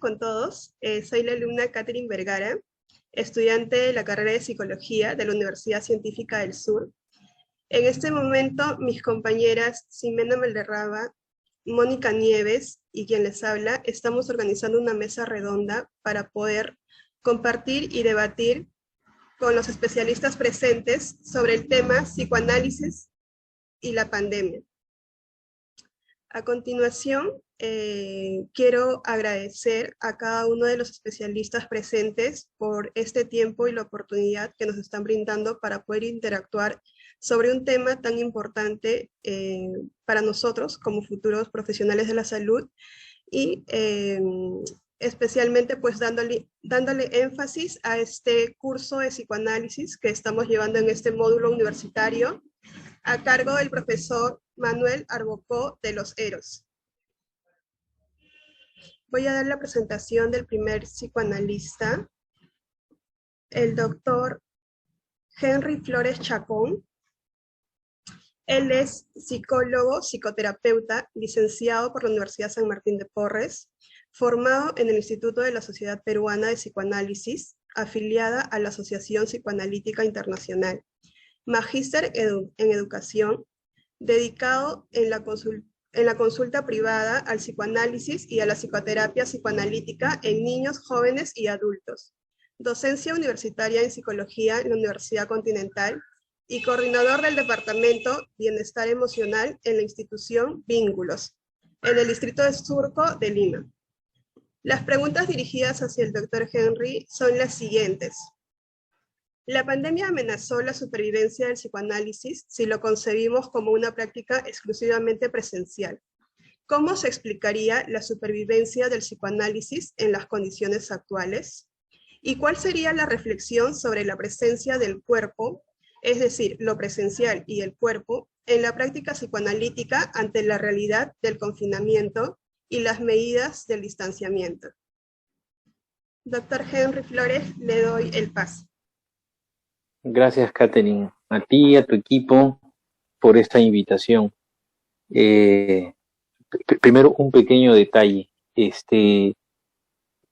con todos. Soy la alumna Catherine Vergara, estudiante de la carrera de Psicología de la Universidad Científica del Sur. En este momento, mis compañeras Ximena Valderrama, Mónica Nieves y quien les habla, estamos organizando una mesa redonda para poder compartir y debatir con los especialistas presentes sobre el tema psicoanálisis y la pandemia. A continuación, quiero agradecer a cada uno de los especialistas presentes por este tiempo y la oportunidad que nos están brindando para poder interactuar sobre un tema tan importante para nosotros como futuros profesionales de la salud y especialmente pues dándole énfasis a este curso de psicoanálisis que estamos llevando en este módulo universitario a cargo del profesor Manuel Arbocó de los Eros. Voy a dar la presentación del primer psicoanalista, el doctor Henry Flores Chacón. Él es psicólogo, psicoterapeuta, licenciado por la Universidad San Martín de Porres, formado en el Instituto de la Sociedad Peruana de Psicoanálisis, afiliada a la Asociación Psicoanalítica Internacional, magíster en educación, dedicado en la consulta privada al psicoanálisis y a la psicoterapia psicoanalítica en niños, jóvenes y adultos, docencia universitaria en psicología en la Universidad Continental y coordinador del Departamento Bienestar Emocional en la institución Vínculos, en el distrito de Surco de Lima. Las preguntas dirigidas hacia el Dr. Henry son las siguientes. La pandemia amenazó la supervivencia del psicoanálisis si lo concebimos como una práctica exclusivamente presencial. ¿Cómo se explicaría la supervivencia del psicoanálisis en las condiciones actuales? ¿Y cuál sería la reflexión sobre la presencia del cuerpo, es decir, lo presencial y el cuerpo, en la práctica psicoanalítica ante la realidad del confinamiento y las medidas del distanciamiento? Doctor Henry Flores, le doy el paso. Gracias, Catherine, a ti y a tu equipo por esta invitación. Primero, un pequeño detalle.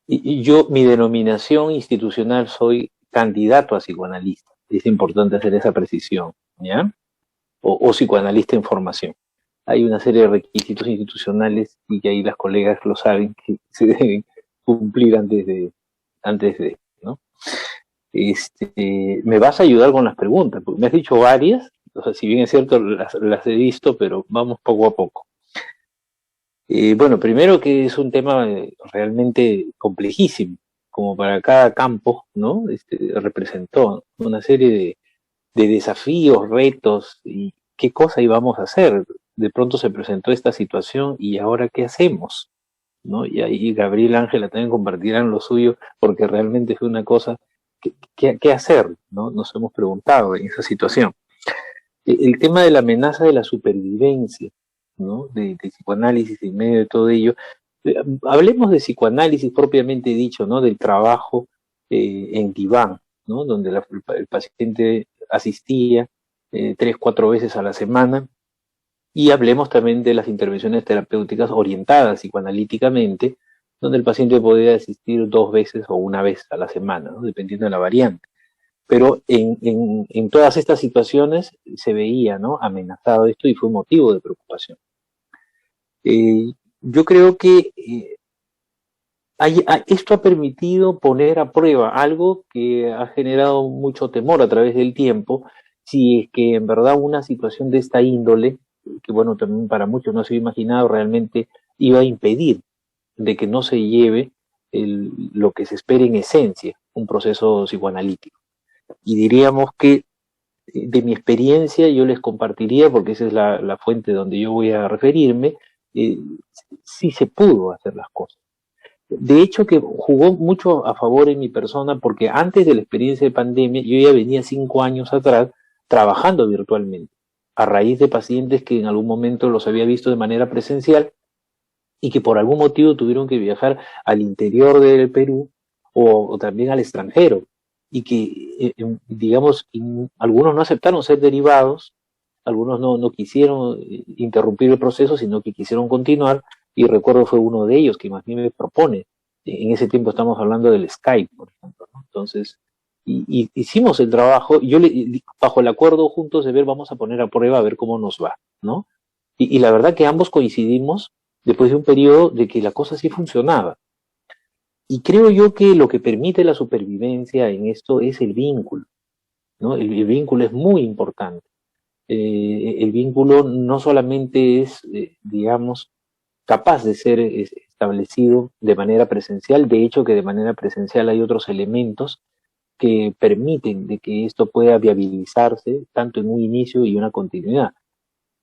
Mi denominación institucional soy candidato a psicoanalista. Es importante hacer esa precisión, ¿ya? O psicoanalista en formación. Hay una serie de requisitos institucionales y que ahí las colegas lo saben que se deben cumplir antes de, ¿no? Me vas a ayudar con las preguntas, porque me has dicho varias, o sea, si bien es cierto, las he visto, pero vamos poco a poco. Bueno, primero que es un tema realmente complejísimo, como para cada campo, ¿no? Representó una serie de desafíos, retos, y qué cosa íbamos a hacer. De pronto se presentó esta situación, y ahora qué hacemos, ¿no? Y ahí Gabriel y Ángela también compartirán lo suyo, porque realmente fue una cosa. ¿Qué hacer? ¿No? Nos hemos preguntado en esa situación. El tema de la amenaza de la supervivencia, ¿no? De psicoanálisis en medio de todo ello. Hablemos de psicoanálisis propiamente dicho, ¿no? Del trabajo en diván, ¿no? Donde el paciente asistía 3-4 veces a la semana. Y hablemos también de las intervenciones terapéuticas orientadas psicoanalíticamente, donde el paciente podía asistir 2 veces o 1 vez a la semana, ¿no? Dependiendo de la variante. Pero en todas estas situaciones se veía, ¿no? Amenazado esto y fue un motivo de preocupación. Yo creo que esto ha permitido poner a prueba algo que ha generado mucho temor a través del tiempo, si es que en verdad una situación de esta índole, que bueno, también para muchos no se había imaginado, realmente iba a impedir de que no se lleve lo que se espera en esencia, un proceso psicoanalítico. Y diríamos que de mi experiencia yo les compartiría, porque esa es la fuente donde yo voy a referirme, sí se pudo hacer las cosas. De hecho que jugó mucho a favor en mi persona, porque antes de la experiencia de pandemia yo ya venía 5 años atrás trabajando virtualmente, a raíz de pacientes que en algún momento los había visto de manera presencial y que por algún motivo tuvieron que viajar al interior del Perú o también al extranjero, y que, digamos, algunos no aceptaron ser derivados, algunos no quisieron interrumpir el proceso, sino que quisieron continuar, y recuerdo fue uno de ellos que más bien me propone En ese tiempo estamos hablando del Skype, por ejemplo, ¿no? Entonces, y hicimos el trabajo, bajo el acuerdo juntos de ver, vamos a poner a prueba a ver cómo nos va, ¿no? Y la verdad que ambos coincidimos después de un periodo de que la cosa sí funcionaba. Y creo yo que lo que permite la supervivencia en esto es el vínculo, ¿no? El vínculo es muy importante. El vínculo no solamente es, digamos, capaz de ser establecido de manera presencial, de hecho que de manera presencial hay otros elementos que permiten de que esto pueda viabilizarse tanto en un inicio y una continuidad.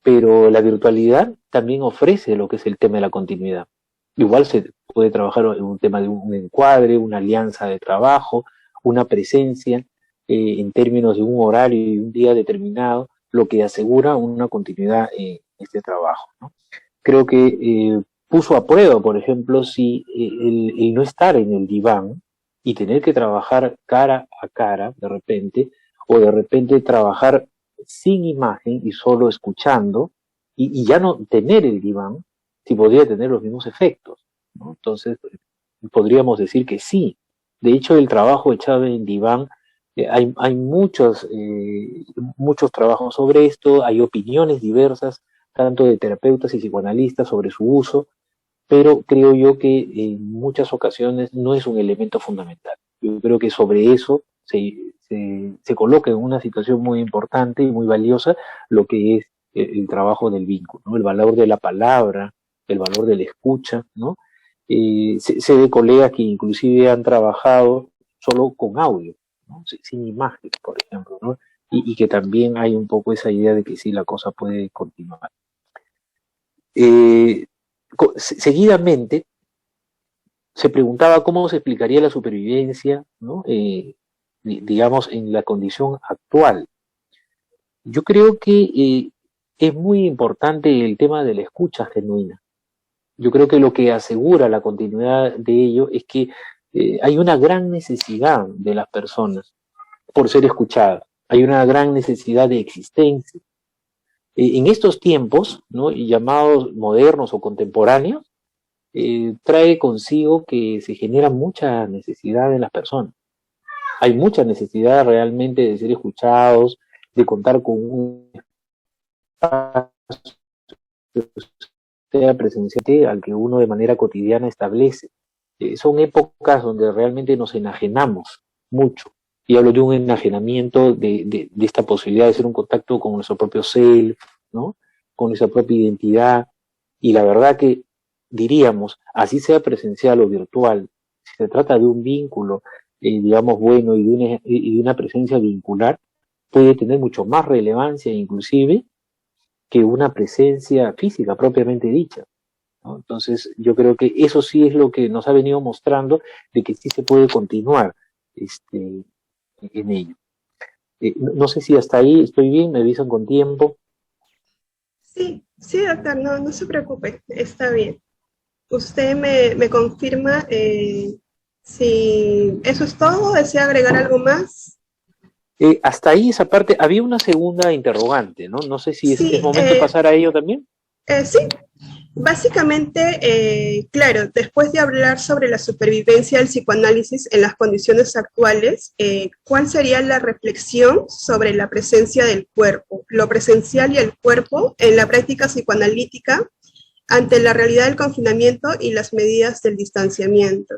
Pero la virtualidad también ofrece lo que es el tema de la continuidad. Igual se puede trabajar en un tema de un encuadre, una alianza de trabajo, una presencia en términos de un horario y un día determinado, lo que asegura una continuidad en este trabajo, ¿no? Creo que puso a prueba, por ejemplo, si el no estar en el diván y tener que trabajar cara a cara de repente, o de repente trabajar sin imagen y solo escuchando, y ya no tener el diván, si podría tener los mismos efectos, ¿no? Entonces, podríamos decir que sí. De hecho, el trabajo echado en diván, hay muchos trabajos sobre esto, hay opiniones diversas, tanto de terapeutas y psicoanalistas sobre su uso, pero creo yo que en muchas ocasiones no es un elemento fundamental. Yo creo que sobre eso se coloca en una situación muy importante y muy valiosa lo que es el trabajo del vínculo, ¿no? El valor de la palabra, el valor de la escucha, ¿no? Sé de colegas que inclusive han trabajado solo con audio, ¿no? Sin imagen, por ejemplo, ¿no? Y que también hay un poco esa idea de que sí, la cosa puede continuar. Eh, Seguidamente se preguntaba cómo se explicaría la supervivencia, ¿no? Digamos, en la condición actual. Yo creo que es muy importante el tema de la escucha genuina. Yo creo que lo que asegura la continuidad de ello es que hay una gran necesidad de las personas por ser escuchadas. Hay una gran necesidad de existencia. En estos tiempos, ¿no? Llamados modernos o contemporáneos, trae consigo que se genera mucha necesidad en las personas. Hay mucha necesidad realmente de ser escuchados, de contar con un espacio sea presencial al que uno de manera cotidiana establece. Son épocas donde realmente nos enajenamos mucho. Y hablo de un enajenamiento de esta posibilidad de hacer un contacto con nuestro propio self, ¿no? Con nuestra propia identidad. Y la verdad que diríamos, así sea presencial o virtual, si se trata de un vínculo, digamos, bueno y de una presencia vincular, puede tener mucho más relevancia inclusive que una presencia física propiamente dicha, ¿no? Entonces, yo creo que eso sí es lo que nos ha venido mostrando de que sí se puede continuar en ello. No sé si hasta ahí estoy bien, me avisan con tiempo. Sí, sí, doctor, no se preocupe, está bien. Usted me confirma si eso es todo, desea agregar algo más. Hasta ahí esa parte, había una segunda interrogante, ¿no? No sé si es Sí, momento de pasar a ello también. sí, básicamente, claro, después de hablar sobre la supervivencia del psicoanálisis en las condiciones actuales, ¿cuál sería la reflexión sobre la presencia del cuerpo, lo presencial y el cuerpo en la práctica psicoanalítica ante la realidad del confinamiento y las medidas del distanciamiento?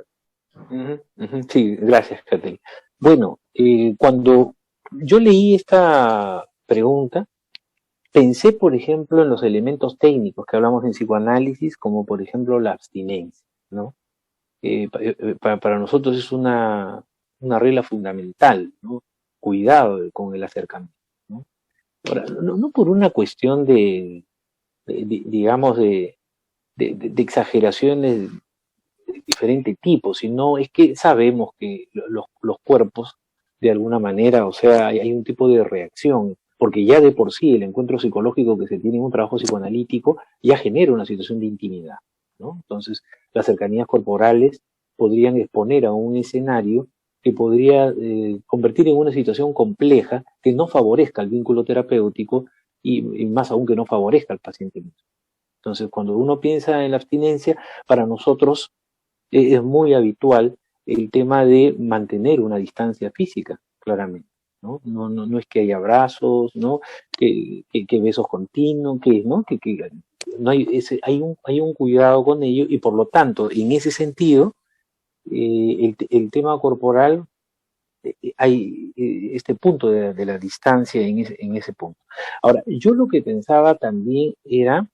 Sí, gracias, Catherine. Bueno, cuando yo leí esta pregunta, pensé, por ejemplo, en los elementos técnicos que hablamos en psicoanálisis, como por ejemplo la abstinencia, ¿no? Para nosotros es una regla fundamental, ¿no? Cuidado con el acercamiento, ¿no? Ahora, no por una cuestión digamos, de exageraciones de diferente tipo, sino es que sabemos que los cuerpos, de alguna manera, o sea, hay un tipo de reacción, porque ya de por sí el encuentro psicológico que se tiene en un trabajo psicoanalítico ya genera una situación de intimidad, ¿no? Entonces, las cercanías corporales podrían exponer a un escenario que podría convertir en una situación compleja que no favorezca el vínculo terapéutico y más aún que no favorezca al paciente mismo. Entonces, cuando uno piensa en la abstinencia, para nosotros es muy habitual el tema de mantener una distancia física, claramente. No es que haya abrazos, ¿no? Que besos continuos, ¿no? No hay, hay un cuidado con ello y por lo tanto, en ese sentido, el tema corporal, hay este punto de la distancia en ese punto. Ahora, yo lo que pensaba también era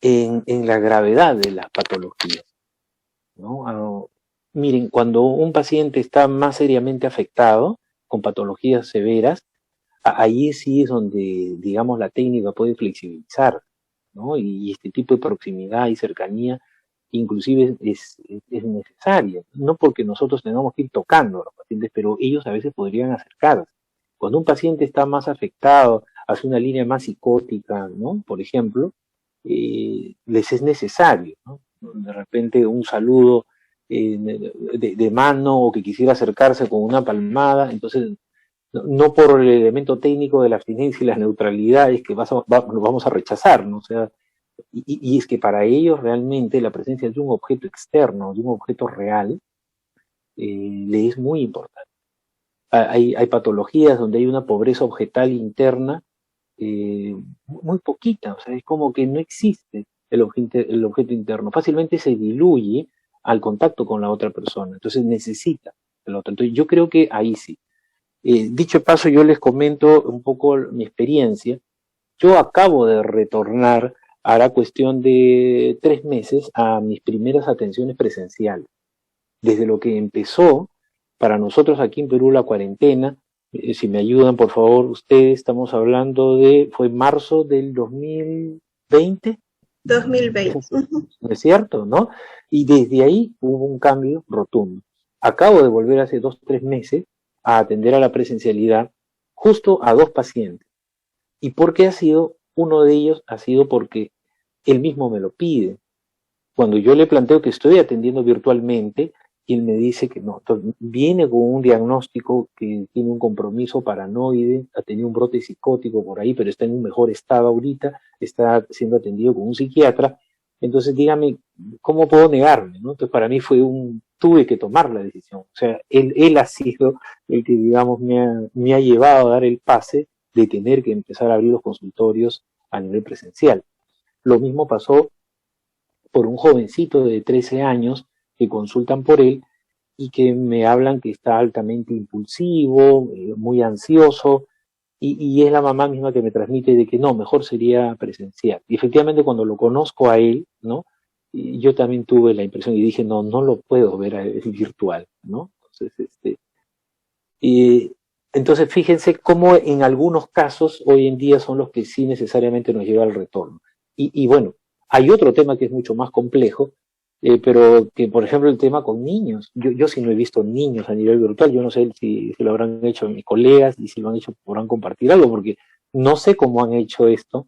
en la gravedad de las patologías, ¿no? Miren, cuando un paciente está más seriamente afectado, con patologías severas, ahí sí es donde, digamos, la técnica puede flexibilizar, ¿no? Y este tipo de proximidad y cercanía inclusive es necesaria, no porque nosotros tengamos que ir tocando a los pacientes, pero ellos a veces podrían acercarse. Cuando un paciente está más afectado, hace una línea más psicótica, ¿no? Por ejemplo, les es necesario, ¿no? De repente un saludo de mano o que quisiera acercarse con una palmada, entonces no por el elemento técnico de la abstinencia y la neutralidad es que lo vamos a rechazar, ¿no? O sea, y es que para ellos realmente la presencia de un objeto externo, de un objeto real, le es muy importante. Hay patologías donde hay una pobreza objetal interna muy poquita, o sea, es como que no existe el objeto interno, fácilmente se diluye al contacto con la otra persona, entonces necesita el otro. Entonces yo creo que ahí sí. Dicho de paso, yo les comento un poco mi experiencia. Yo acabo de retornar, hará cuestión de 3 meses, a mis primeras atenciones presenciales. Desde lo que empezó para nosotros aquí en Perú la cuarentena, si me ayudan por favor ustedes, estamos hablando fue marzo del 2020. 2020. ¿No es cierto, no? Y desde ahí hubo un cambio rotundo. Acabo de volver hace 2, 3 meses a atender a la presencialidad justo a 2 pacientes. ¿Y por qué ha sido? Uno de ellos ha sido porque él mismo me lo pide. Cuando yo le planteo que estoy atendiendo virtualmente, y él me dice que no, viene con un diagnóstico que tiene un compromiso paranoide, ha tenido un brote psicótico por ahí, pero está en un mejor estado ahorita, está siendo atendido con un psiquiatra, entonces dígame, ¿cómo puedo negarme? ¿No? Entonces para mí tuve que tomar la decisión, o sea, él ha sido el que, digamos, me ha llevado a dar el pase de tener que empezar a abrir los consultorios a nivel presencial. Lo mismo pasó por un jovencito de 13 años que consultan por él y que me hablan que está altamente impulsivo, muy ansioso, y es la mamá misma que me transmite de que no, mejor sería presencial. Y efectivamente cuando lo conozco a él, ¿no? Y yo también tuve la impresión y dije, no lo puedo ver a él virtual, ¿no? Entonces fíjense cómo en algunos casos hoy en día son los que sí necesariamente nos lleva al retorno. Y bueno, hay otro tema que es mucho más complejo, pero que, por ejemplo, el tema con niños. Yo sí no he visto niños a nivel virtual, yo no sé si lo habrán hecho mis colegas y si lo han hecho podrán compartir algo, porque no sé cómo han hecho esto,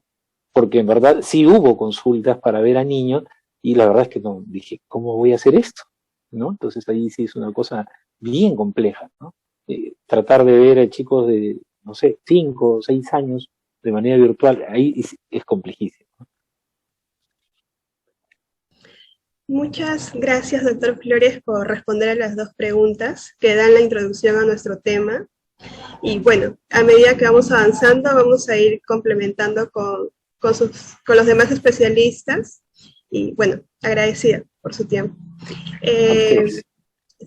porque en verdad sí hubo consultas para ver a niños y la verdad es que no, dije, ¿cómo voy a hacer esto? ¿No? Entonces ahí sí es una cosa bien compleja, ¿no? Tratar de ver a chicos de, no sé, 5 o 6 años de manera virtual, ahí es complejísimo. Muchas gracias, doctor Flores, por responder a las 2 preguntas que dan la introducción a nuestro tema. Y bueno, a medida que vamos avanzando, vamos a ir complementando con los demás especialistas. Y bueno, agradecida por su tiempo.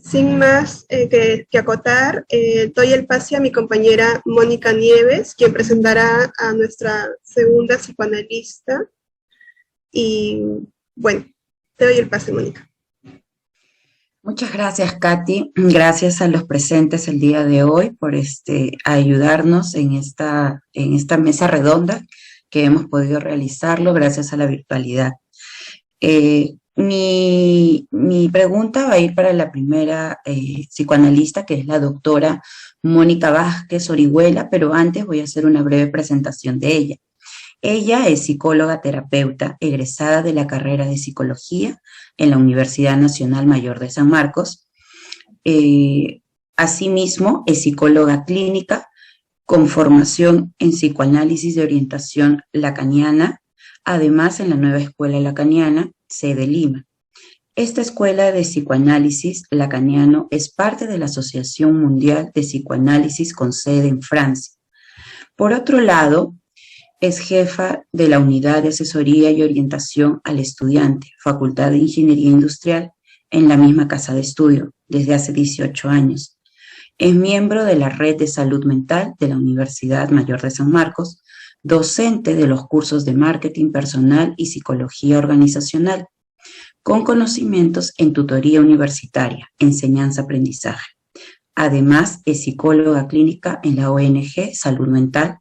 Sin más que acotar, doy el pase a mi compañera Mónica Nieves, quien presentará a nuestra segunda psicoanalista. Y bueno, te doy el pase, Mónica. Muchas gracias, Katy. Gracias a los presentes el día de hoy por ayudarnos en esta mesa redonda que hemos podido realizarlo gracias a la virtualidad. Mi pregunta va a ir para la primera psicoanalista, que es la doctora Mónica Vázquez Orihuela, pero antes voy a hacer una breve presentación de ella. Ella es psicóloga terapeuta egresada de la carrera de psicología en la Universidad Nacional Mayor de San Marcos. Asimismo, es psicóloga clínica con formación en psicoanálisis de orientación lacaniana, además en la Nueva Escuela Lacaniana, sede Lima. Esta escuela de psicoanálisis lacaniano es parte de la Asociación Mundial de Psicoanálisis con sede en Francia. Por otro lado, es jefa de la Unidad de Asesoría y Orientación al Estudiante, Facultad de Ingeniería Industrial, en la misma casa de estudio, desde hace 18 años. Es miembro de la Red de Salud Mental de la Universidad Mayor de San Marcos, docente de los cursos de Marketing Personal y Psicología Organizacional, con conocimientos en tutoría universitaria, enseñanza-aprendizaje. Además, es psicóloga clínica en la ONG Salud Mental,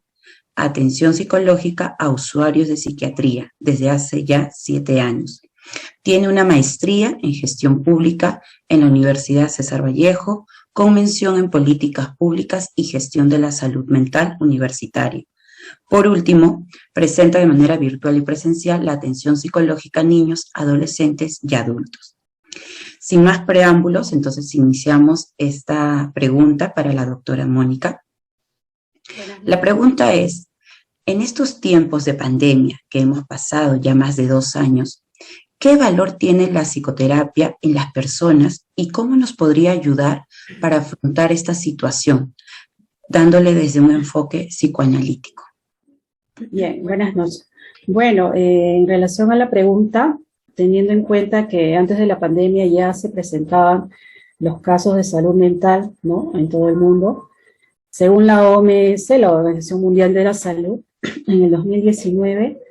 atención psicológica a usuarios de psiquiatría desde hace ya 7 años. Tiene una maestría en gestión pública en la Universidad César Vallejo, con mención en políticas públicas y gestión de la salud mental universitaria. Por último, presenta de manera virtual y presencial la atención psicológica a niños, adolescentes y adultos. Sin más preámbulos, entonces iniciamos esta pregunta para la doctora Mónica. La pregunta es, en estos tiempos de pandemia que hemos pasado ya más de 2 años, ¿qué valor tiene la psicoterapia en las personas y cómo nos podría ayudar para afrontar esta situación, dándole desde un enfoque psicoanalítico? Bien, buenas noches. Bueno, en relación a la pregunta, teniendo en cuenta que antes de la pandemia ya se presentaban los casos de salud mental, ¿no?, en todo el mundo, según la OMS, la Organización Mundial de la Salud, en el 2019,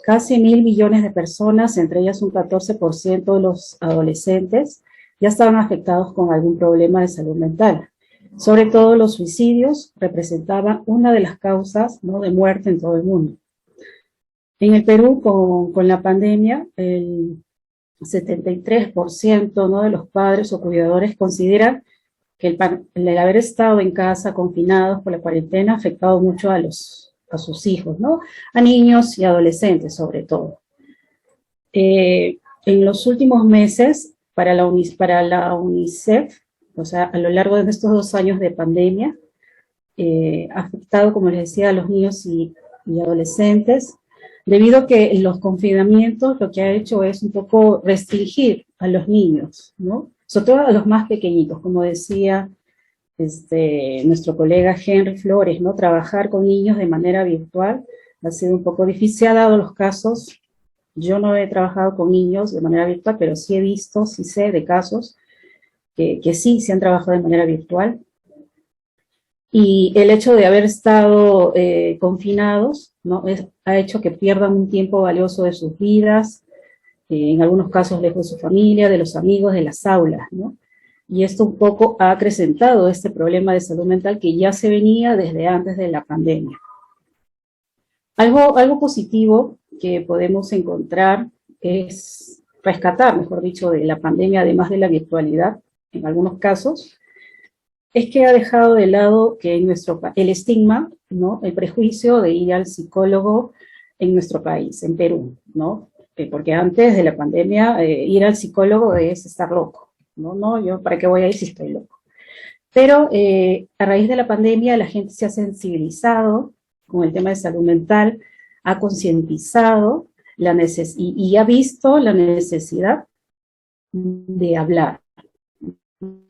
casi 1.000 millones de personas, entre ellas un 14% de los adolescentes, ya estaban afectados con algún problema de salud mental. Sobre todo los suicidios representaban una de las causas, ¿no?, de muerte en todo el mundo. En el Perú, con la pandemia, el 73%, ¿no?, de los padres o cuidadores consideran que el haber estado en casa confinados por la cuarentena ha afectado mucho a sus hijos, ¿no?, a niños y adolescentes sobre todo. En los últimos meses, para la UNICEF, o sea, a lo largo de estos 2 años de pandemia, ha afectado, como les decía, a los niños y adolescentes, debido a que los confinamientos lo que ha hecho es un poco restringir a los niños, ¿no?, sobre todo a los más pequeñitos, como decía nuestro colega Henry Flores, ¿no?, trabajar con niños de manera virtual ha sido un poco difícil. Se ha dado los casos, yo no he trabajado con niños de manera virtual, pero sí he visto, sí sé de casos que sí se han trabajado de manera virtual. Y el hecho de haber estado confinados, ¿no?, ha hecho que pierdan un tiempo valioso de sus vidas, en algunos casos lejos de su familia, de los amigos, de las aulas, ¿no? Y esto un poco ha acrecentado este problema de salud mental que ya se venía desde antes de la pandemia. Algo positivo que podemos encontrar es rescatar, mejor dicho, de la pandemia, además de la virtualidad, en algunos casos, es que ha dejado de lado que el estigma, ¿no?, el prejuicio de ir al psicólogo en nuestro país, en Perú, ¿no? Porque antes de la pandemia ir al psicólogo es estar loco, ¿no? Yo ¿para qué voy a ir si estoy loco? Pero a raíz de la pandemia la gente se ha sensibilizado con el tema de salud mental, ha concientizado y ha visto la necesidad de hablar,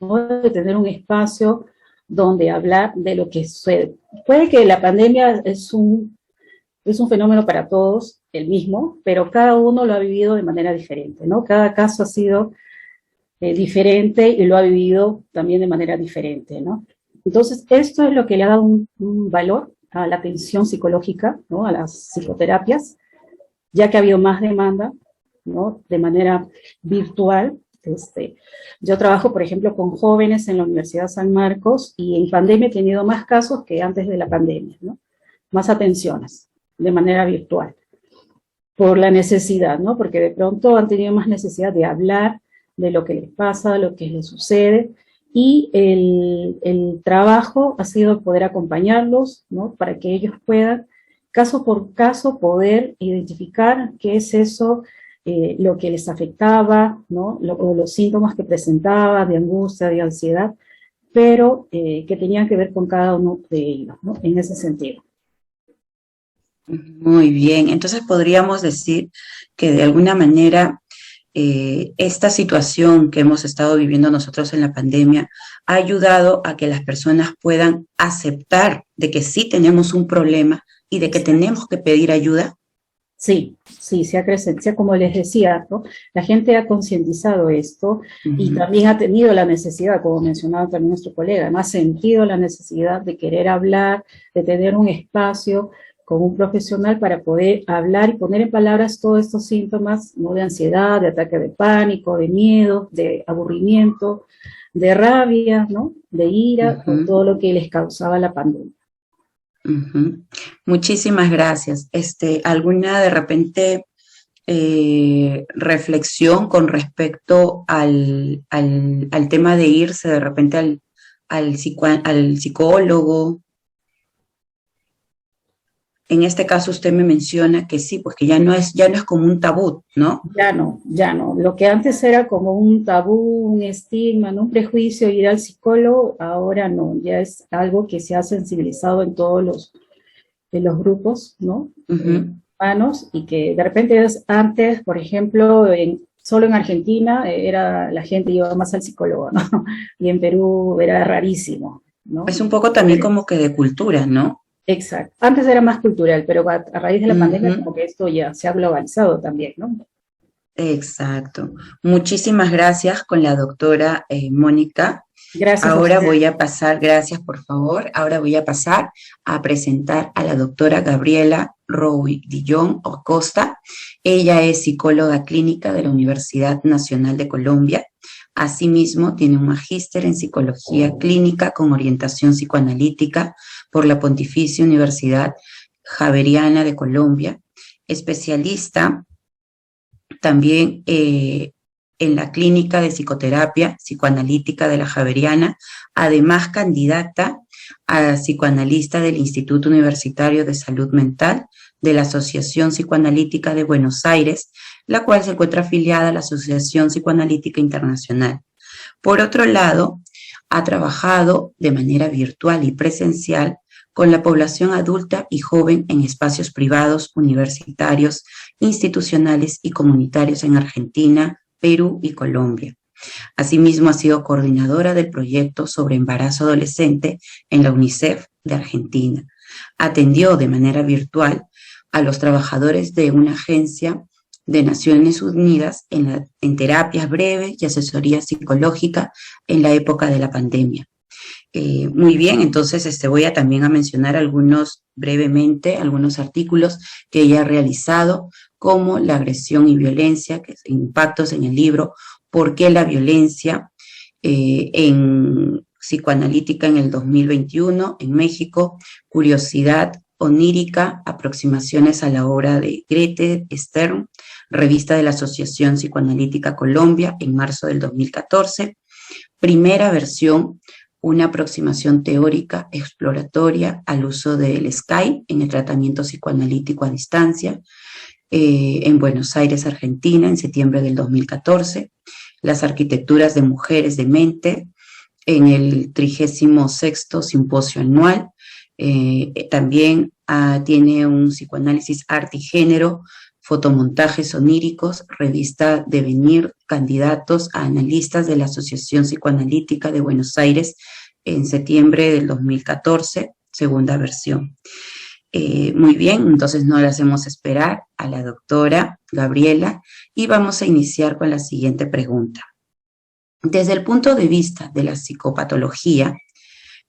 ¿no?, de tener un espacio donde hablar de lo que sucede. Puede que la pandemia es un fenómeno para todos el mismo, pero cada uno lo ha vivido de manera diferente, ¿no? Cada caso ha sido diferente y lo ha vivido también de manera diferente, ¿no? Entonces, esto es lo que le ha dado un valor a la atención psicológica, ¿no?, a las psicoterapias, ya que ha habido más demanda, ¿no?, de manera virtual. Yo trabajo, por ejemplo, con jóvenes en la Universidad San Marcos y en pandemia he tenido más casos que antes de la pandemia, ¿no?, más atenciones de manera virtual, por la necesidad, ¿no?, porque de pronto han tenido más necesidad de hablar de lo que les pasa, de lo que les sucede, y el trabajo ha sido poder acompañarlos, ¿no?, para que ellos puedan, caso por caso, poder identificar qué es eso, lo que les afectaba, ¿no?, o los síntomas que presentaba de angustia, de ansiedad, pero que tenían que ver con cada uno de ellos, ¿no?, en ese sentido. Muy bien, entonces podríamos decir que de alguna manera esta situación que hemos estado viviendo nosotros en la pandemia ha ayudado a que las personas puedan aceptar de que sí tenemos un problema y de que tenemos que pedir ayuda? Sí, sí, como les decía, ¿no? La gente ha concientizado esto y también ha tenido la necesidad, como mencionaba también nuestro colega, ¿no? Ha sentido la necesidad de querer hablar, de tener un espacio con un profesional para poder hablar y poner en palabras todos estos síntomas, ¿no? De ansiedad, de ataque de pánico, de miedo, de aburrimiento, de rabia, ¿no? De ira, por todo lo que les causaba la pandemia. Muchísimas gracias. ¿Alguna de repente reflexión con respecto al tema de irse de repente al psicólogo? En este caso usted me menciona que sí, pues que ya no es como un tabú, ¿no? Ya no. Lo que antes era como un tabú, un estigma, ¿no? Un prejuicio ir al psicólogo, ahora no, ya es algo que se ha sensibilizado en todos los grupos, ¿no? Humanos, y que de repente antes, por ejemplo, solo en Argentina la gente iba más al psicólogo, ¿no? Y en Perú era rarísimo, ¿no? Es un poco también como que de cultura, ¿no? Exacto. Antes era más cultural, pero a raíz de la pandemia como que esto ya se ha globalizado también, ¿no? Exacto. Muchísimas gracias con la doctora Mónica. Gracias. Ahora voy a pasar, gracias por favor, ahora voy a pasar a presentar a la doctora Gabriela Rouidillón Acosta. Ella es psicóloga clínica de la Universidad Nacional de Colombia. Asimismo, tiene un magíster en psicología clínica con orientación psicoanalítica por la Pontificia Universidad Javeriana de Colombia, especialista también en la clínica de psicoterapia psicoanalítica de la Javeriana, además candidata a psicoanalista del Instituto Universitario de Salud Mental de la Asociación Psicoanalítica de Buenos Aires, la cual se encuentra afiliada a la Asociación Psicoanalítica Internacional. Por otro lado, ha trabajado de manera virtual y presencial con la población adulta y joven en espacios privados, universitarios, institucionales y comunitarios en Argentina, Perú y Colombia. Asimismo, ha sido coordinadora del proyecto sobre embarazo adolescente en la UNICEF de Argentina. Atendió de manera virtual a los trabajadores de una agencia de Naciones Unidas en terapias breves y asesoría psicológica en la época de la pandemia. Muy bien, entonces voy a también a mencionar brevemente algunos artículos que ella ha realizado, como la agresión y violencia, que es impactos en el libro, ¿por qué la violencia? En psicoanalítica en el 2021, en México, curiosidad onírica, aproximaciones a la obra de Grete Stern, revista de la Asociación Psicoanalítica Colombia, en marzo del 2014, primera versión, una aproximación teórica exploratoria al uso del Skype en el tratamiento psicoanalítico a distancia, en Buenos Aires, Argentina, en septiembre del 2014, las arquitecturas de mujeres de mente, en el 36º simposio anual, también tiene un psicoanálisis arte y género, fotomontajes oníricos, revista Devenir, candidatos a analistas de la Asociación Psicoanalítica de Buenos Aires en septiembre del 2014, segunda versión. Muy bien, entonces no le hacemos esperar a la doctora Gabriela y vamos a iniciar con la siguiente pregunta. Desde el punto de vista de la psicopatología,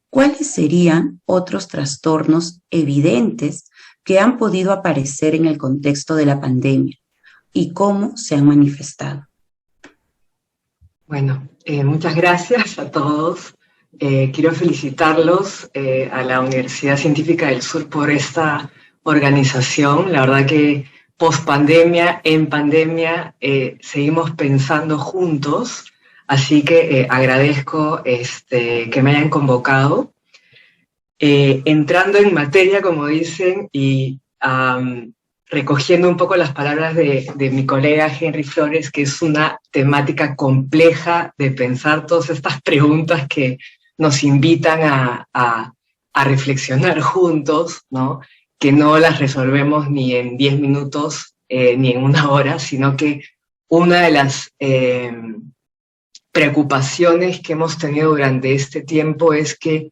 ¿cuáles serían otros trastornos evidentes que han podido aparecer en el contexto de la pandemia y cómo se han manifestado? Bueno, muchas gracias a todos. Quiero felicitarlos a la Universidad Científica del Sur por esta organización. La verdad que post-pandemia, en pandemia, seguimos pensando juntos, así que agradezco que me hayan convocado. Entrando en materia, como dicen, y recogiendo un poco las palabras de mi colega Henry Flores, que es una temática compleja de pensar todas estas preguntas que nos invitan a reflexionar juntos, ¿no? Que no las resolvemos ni en 10 minutos ni en 1 hora, sino que una de las preocupaciones que hemos tenido durante este tiempo es que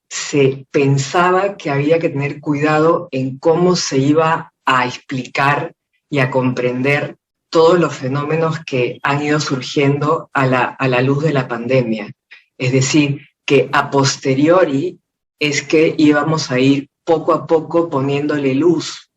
se pensaba que había que tener cuidado en cómo se iba a explicar y a comprender todos los fenómenos que han ido surgiendo a la luz de la pandemia. Es decir, que a posteriori es que íbamos a ir poco a poco poniéndole luz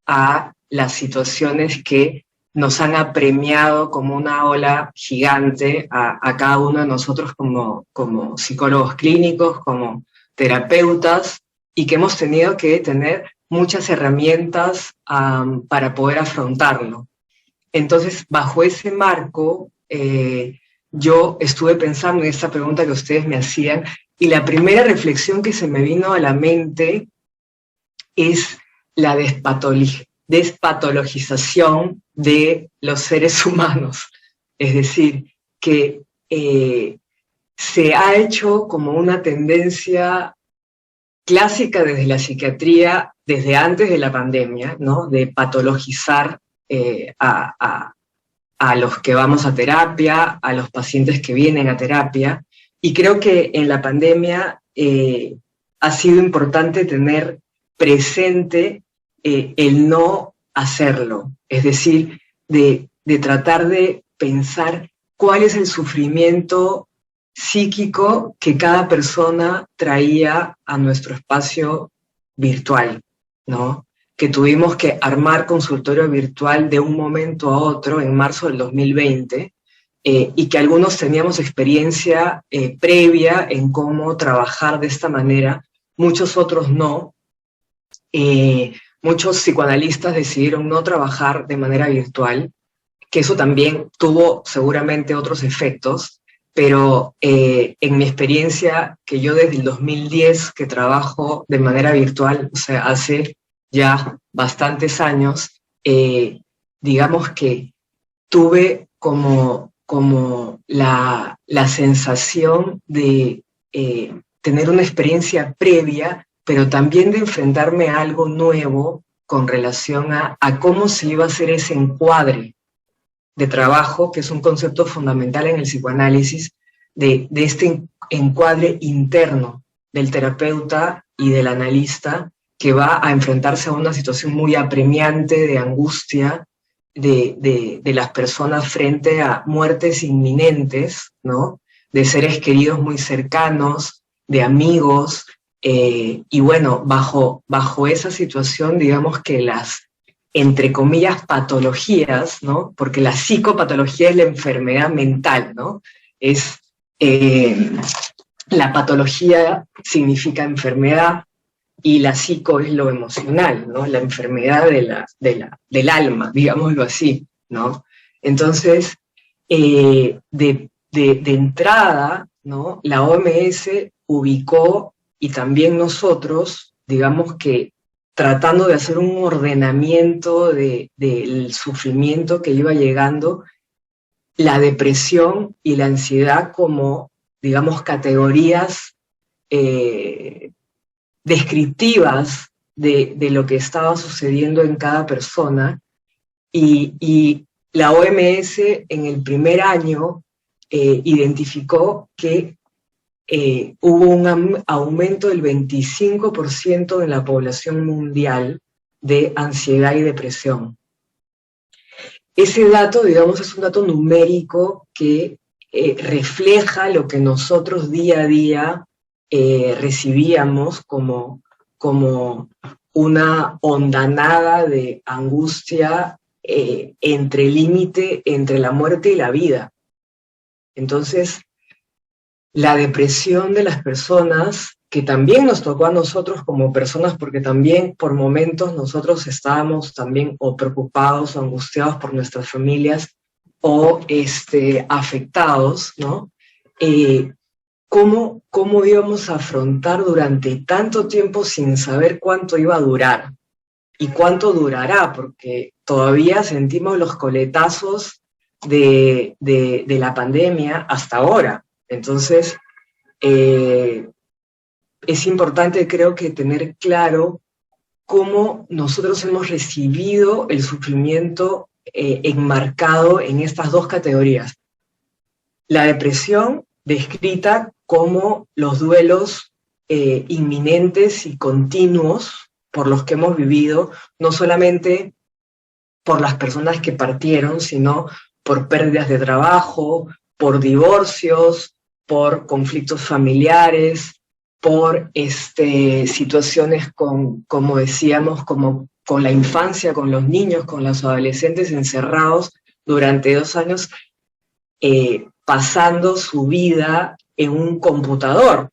a las situaciones que nos han apremiado como una ola gigante a cada uno de nosotros como psicólogos clínicos, como terapeutas, y que hemos tenido que tener muchas herramientas para poder afrontarlo. Entonces, bajo ese marco, yo estuve pensando en esta pregunta que ustedes me hacían, y la primera reflexión que se me vino a la mente es la despatologización de los seres humanos. Es decir, que se ha hecho como una tendencia clásica desde la psiquiatría, desde antes de la pandemia, ¿no? De patologizar a los que vamos a terapia, a los pacientes que vienen a terapia, y creo que en la pandemia ha sido importante tener presente el no hacerlo, es decir, de tratar de pensar cuál es el sufrimiento psíquico que cada persona traía a nuestro espacio virtual, ¿no? Que tuvimos que armar consultorio virtual de un momento a otro en marzo del 2020, y que algunos teníamos experiencia previa en cómo trabajar de esta manera, muchos otros no. Muchos psicoanalistas decidieron no trabajar de manera virtual, que eso también tuvo seguramente otros efectos, pero en mi experiencia, que yo desde el 2010 que trabajo de manera virtual, o sea, hace ya bastantes años, digamos que tuve como la sensación de tener una experiencia previa, pero también de enfrentarme a algo nuevo con relación a cómo se iba a hacer ese encuadre de trabajo, que es un concepto fundamental en el psicoanálisis, de este encuadre interno del terapeuta y del analista, que va a enfrentarse a una situación muy apremiante de angustia de las personas frente a muertes inminentes, ¿no? De seres queridos muy cercanos, de amigos, y bueno, bajo esa situación, digamos que las, entre comillas, patologías, ¿no? Porque la psicopatología es la enfermedad mental, ¿no? Es, la patología significa enfermedad y la psico es lo emocional, ¿no? La enfermedad del alma, digámoslo así, ¿no? Entonces, de entrada, ¿no? La OMS ubicó, y también nosotros, digamos que tratando de hacer un ordenamiento del sufrimiento que iba llegando, la depresión y la ansiedad como, digamos, categorías descriptivas de lo que estaba sucediendo en cada persona, y la OMS en el primer año identificó que hubo un aumento del 25% en la población mundial de ansiedad y depresión. Ese dato, digamos, es un dato numérico que refleja lo que nosotros día a día recibíamos como una hondanada de angustia entre el límite entre la muerte y la vida. Entonces, la depresión de las personas, que también nos tocó a nosotros como personas, porque también por momentos nosotros estábamos también o preocupados o angustiados por nuestras familias o afectados, ¿no? ¿Cómo íbamos a afrontar durante tanto tiempo sin saber cuánto iba a durar y cuánto durará? Porque todavía sentimos los coletazos de la pandemia hasta ahora. Entonces, es importante, creo que, tener claro cómo nosotros hemos recibido el sufrimiento enmarcado en estas dos categorías. La depresión, descrita como los duelos inminentes y continuos por los que hemos vivido, no solamente por las personas que partieron, sino por pérdidas de trabajo, por divorcios, por conflictos familiares, por situaciones como decíamos, como con la infancia, con los niños, con los adolescentes encerrados durante 2 años, pasando su vida en un computador,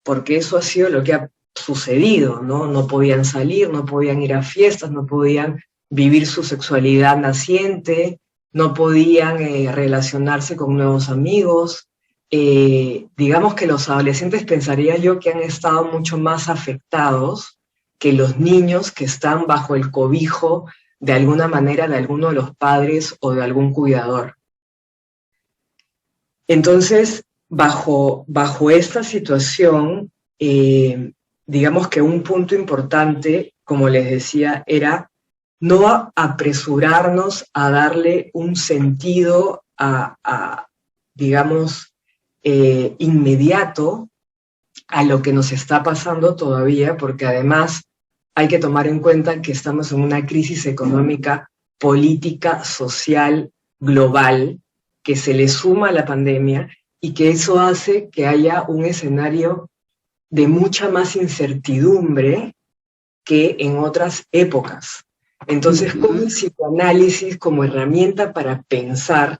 porque eso ha sido lo que ha sucedido, ¿no? No podían salir, no podían ir a fiestas, no podían vivir su sexualidad naciente, no podían relacionarse con nuevos amigos. Digamos que los adolescentes, pensaría yo, que han estado mucho más afectados que los niños que están bajo el cobijo de alguna manera de alguno de los padres o de algún cuidador. Entonces, bajo esta situación, digamos que un punto importante, como les decía, era no apresurarnos a darle un sentido digamos, inmediato a lo que nos está pasando todavía, porque además hay que tomar en cuenta que estamos en una crisis económica, política, social, global, que se le suma a la pandemia, y que eso hace que haya un escenario de mucha más incertidumbre que en otras épocas. Entonces, con el psicoanálisis como herramienta para pensar,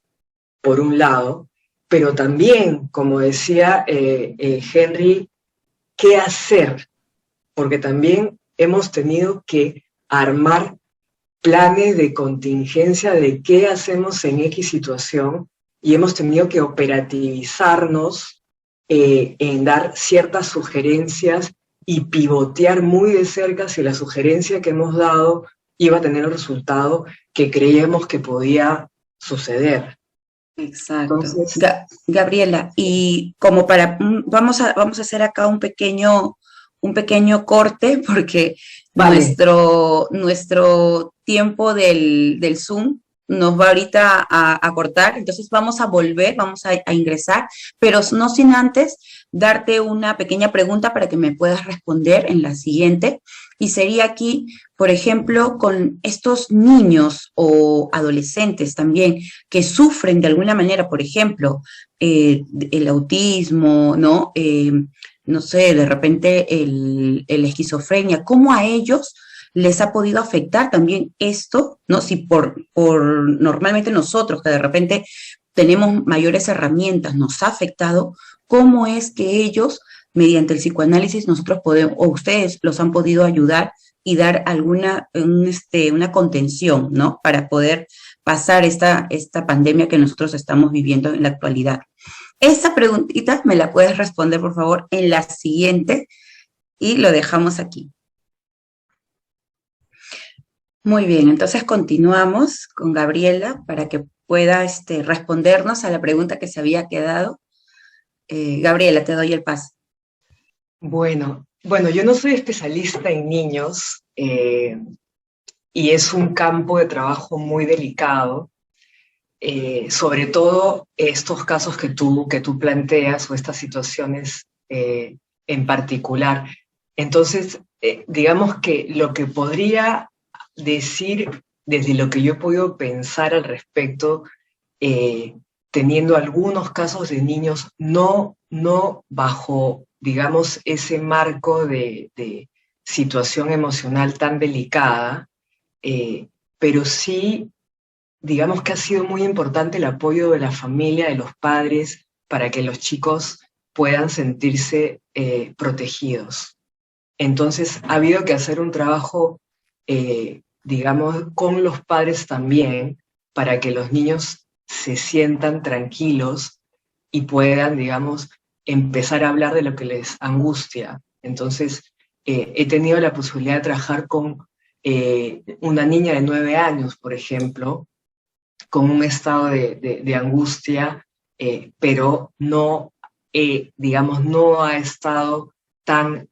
por un lado, pero también, como decía Henry, ¿qué hacer? Porque también hemos tenido que armar planes de contingencia de qué hacemos en X situación, y hemos tenido que operativizarnos en dar ciertas sugerencias y pivotear muy de cerca si la sugerencia que hemos dado iba a tener el resultado que creíamos que podía suceder. Exacto. Entonces, Gabriela, y como vamos a hacer acá un pequeño corte, porque vale. nuestro tiempo del Zoom nos va ahorita a cortar, entonces vamos a volver, vamos a ingresar, pero no sin antes darte una pequeña pregunta para que me puedas responder en la siguiente, y sería aquí, por ejemplo, con estos niños o adolescentes también que sufren de alguna manera, por ejemplo, el autismo, ¿no? No sé, de repente la esquizofrenia, ¿cómo a ellos les ha podido afectar también esto, ¿no? Si por normalmente nosotros, que de repente tenemos mayores herramientas, nos ha afectado, ¿cómo es que ellos, mediante el psicoanálisis, nosotros podemos, o ustedes los han podido ayudar y dar una contención, ¿no? Para poder pasar esta pandemia que nosotros estamos viviendo en la actualidad. Esa preguntita me la puedes responder, por favor, en la siguiente, y lo dejamos aquí. Muy bien, entonces continuamos con Gabriela para que pueda respondernos a la pregunta que se había quedado. Gabriela, te doy el paso. Bueno, yo no soy especialista en niños, y es un campo de trabajo muy delicado, sobre todo estos casos que tú planteas, o estas situaciones en particular. Entonces, digamos que lo que podría decir, desde lo que yo he podido pensar al respecto, teniendo algunos casos de niños, no bajo, digamos, ese marco de situación emocional tan delicada, pero sí, digamos que ha sido muy importante el apoyo de la familia, de los padres, para que los chicos puedan sentirse protegidos. Entonces, ha habido que hacer un trabajo, digamos, con los padres también, para que los niños se sientan tranquilos y puedan, digamos, empezar a hablar de lo que les angustia. Entonces, he tenido la posibilidad de trabajar con una niña de 9 años, por ejemplo, con un estado de angustia, pero no, digamos, no ha estado tan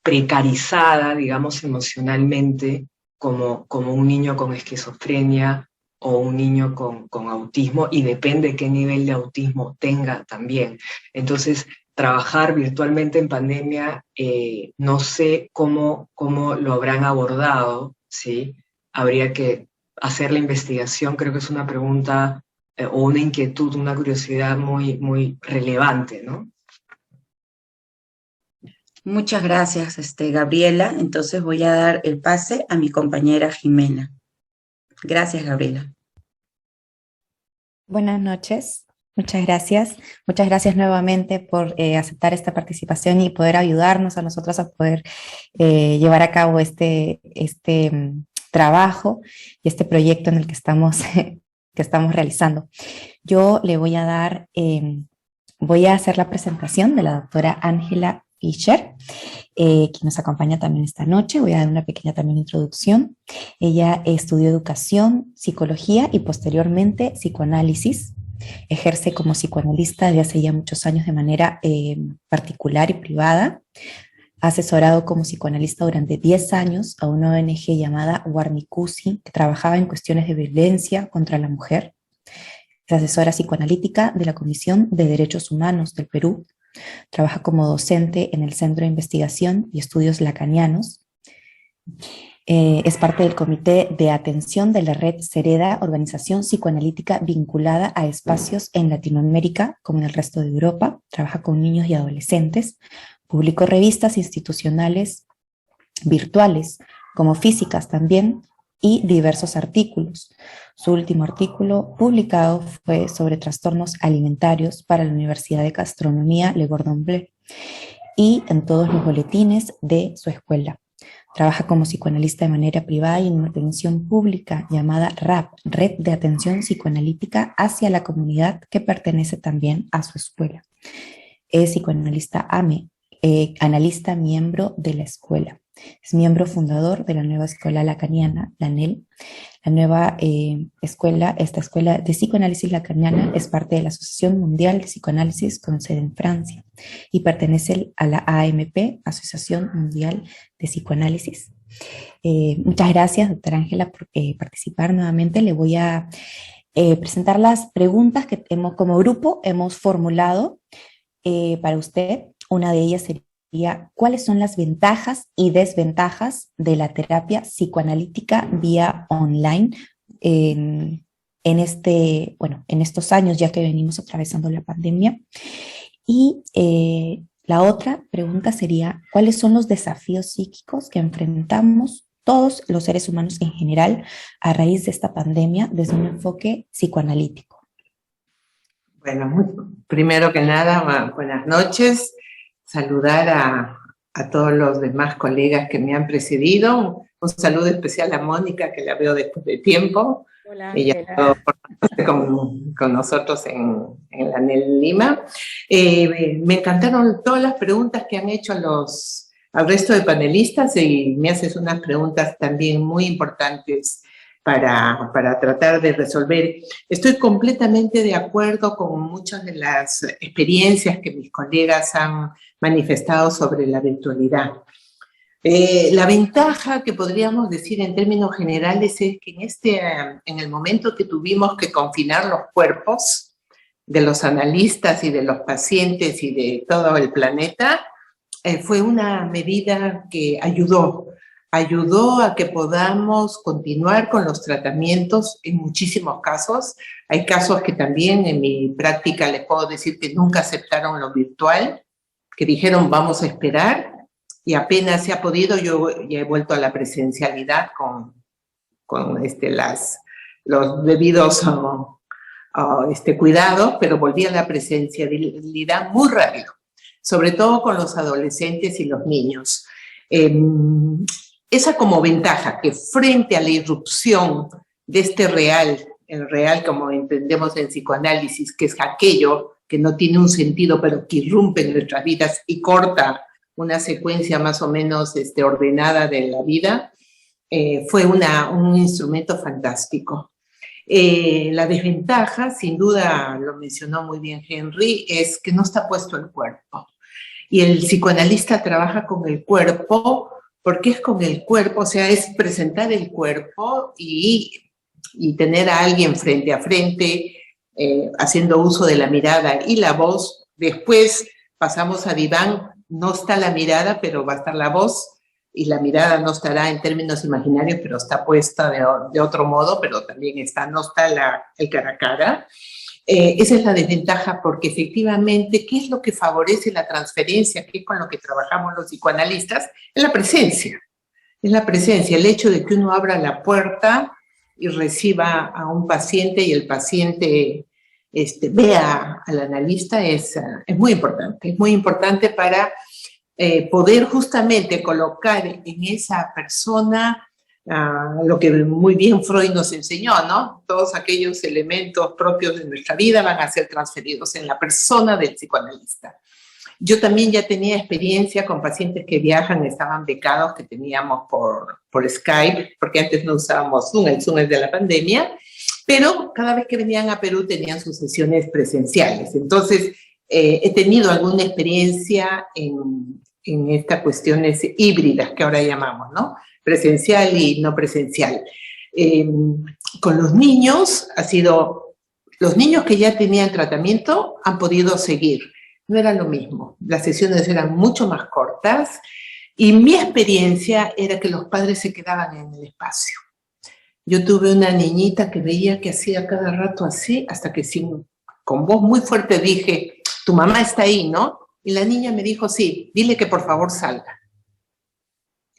precarizada, digamos, emocionalmente, como un niño con esquizofrenia o un niño con autismo, y depende qué nivel de autismo tenga también. Entonces, trabajar virtualmente en pandemia, no sé cómo lo habrán abordado, ¿sí? Habría que hacer la investigación, creo que es una pregunta o una inquietud, una curiosidad muy, muy relevante, ¿no? Muchas gracias, Gabriela. Entonces voy a dar el pase a mi compañera Jimena. Gracias, Gabriela. Buenas noches, muchas gracias. Muchas gracias nuevamente por aceptar esta participación y poder ayudarnos a nosotros a poder llevar a cabo este trabajo y este proyecto en el que estamos realizando. Yo le voy a dar, voy a hacer la presentación de la doctora Ángela Fischer, quien nos acompaña también esta noche. Voy a dar una pequeña también introducción. Ella estudió educación, psicología y posteriormente psicoanálisis. Ejerce como psicoanalista desde hace ya muchos años de manera particular y privada. Ha asesorado como psicoanalista durante 10 años a una ONG llamada Warmikusi, que trabajaba en cuestiones de violencia contra la mujer. Es asesora psicoanalítica de la Comisión de Derechos Humanos del Perú. Trabaja como docente en el Centro de Investigación y Estudios Lacanianos. Es parte del Comité de Atención de la Red Cereda, organización psicoanalítica vinculada a espacios en Latinoamérica, como en el resto de Europa. Trabaja con niños y adolescentes. Publicó revistas institucionales virtuales, como físicas también, y diversos artículos. Su último artículo publicado fue sobre trastornos alimentarios para la Universidad de Gastronomía Le Cordon Bleu y en todos los boletines de su escuela. Trabaja como psicoanalista de manera privada y en una atención pública llamada RAP, Red de Atención Psicoanalítica hacia la Comunidad, que pertenece también a su escuela. Es psicoanalista analista miembro de la escuela. Es miembro fundador de la nueva escuela lacaniana, la NEL. La nueva escuela de psicoanálisis lacaniana es parte de la Asociación Mundial de Psicoanálisis con sede en Francia y pertenece a la AMP, Asociación Mundial de Psicoanálisis. Muchas gracias, doctora Ángela, por participar nuevamente. Le voy a presentar las preguntas que como grupo hemos formulado para usted. Una de ellas sería: ¿cuáles son las ventajas y desventajas de la terapia psicoanalítica vía online en estos años, ya que venimos atravesando la pandemia? Y la otra pregunta sería: ¿cuáles son los desafíos psíquicos que enfrentamos todos los seres humanos en general a raíz de esta pandemia desde un enfoque psicoanalítico? Bueno, primero que nada, buenas noches. Saludar a todos los demás colegas que me han precedido. Un saludo especial a Mónica, que la veo después de tiempo. Hola, ella con nosotros en la NEL Lima. Me encantaron todas las preguntas que han hecho al resto de panelistas, y me haces unas preguntas también muy importantes para tratar de resolver. Estoy completamente de acuerdo con muchas de las experiencias que mis colegas han manifestado sobre la virtualidad. La ventaja que podríamos decir en términos generales es que en el momento que tuvimos que confinar los cuerpos de los analistas y de los pacientes y de todo el planeta, fue una medida que ayudó a que podamos continuar con los tratamientos en muchísimos casos. Hay casos que también en mi práctica les puedo decir que nunca aceptaron lo virtual, que dijeron vamos a esperar, y apenas se ha podido, yo ya he vuelto a la presencialidad con los debidos cuidados, pero volví a la presencialidad muy rápido, sobre todo con los adolescentes y los niños. Esa como ventaja, que frente a la irrupción de el real como entendemos en psicoanálisis, que es aquello que no tiene un sentido, pero que irrumpe en nuestras vidas y corta una secuencia más o menos ordenada de la vida, fue un instrumento fantástico. La desventaja, sin duda lo mencionó muy bien Henry, es que no está puesto el cuerpo. Y el psicoanalista trabaja con el cuerpo porque es con el cuerpo, o sea, es presentar el cuerpo y tener a alguien frente a frente, haciendo uso de la mirada y la voz. Después pasamos a diván, no está la mirada, pero va a estar la voz, y la mirada no estará en términos imaginarios, pero está puesta de otro modo, pero también no está el cara a cara. Esa es la desventaja, porque efectivamente, ¿qué es lo que favorece la transferencia? ¿Qué es con lo que trabajamos los psicoanalistas? Es la presencia. Es la presencia, el hecho de que uno abra la puerta y reciba a un paciente y el paciente vea al analista es muy importante para poder justamente colocar en esa persona lo que muy bien Freud nos enseñó, ¿no? Todos aquellos elementos propios de nuestra vida van a ser transferidos en la persona del psicoanalista. Yo también ya tenía experiencia con pacientes que viajan, estaban becados, que teníamos por Skype, porque antes no usábamos Zoom, el Zoom es de la pandemia, pero cada vez que venían a Perú tenían sus sesiones presenciales. Entonces, he tenido alguna experiencia en estas cuestiones híbridas que ahora llamamos, ¿no? Presencial y no presencial. Con los niños los niños que ya tenían tratamiento han podido seguir. No era lo mismo, las sesiones eran mucho más cortas y mi experiencia era que los padres se quedaban en el espacio. Yo tuve una niñita que veía que hacía cada rato así, hasta que con voz muy fuerte dije, tu mamá está ahí, ¿no? Y la niña me dijo, sí, dile que por favor salga.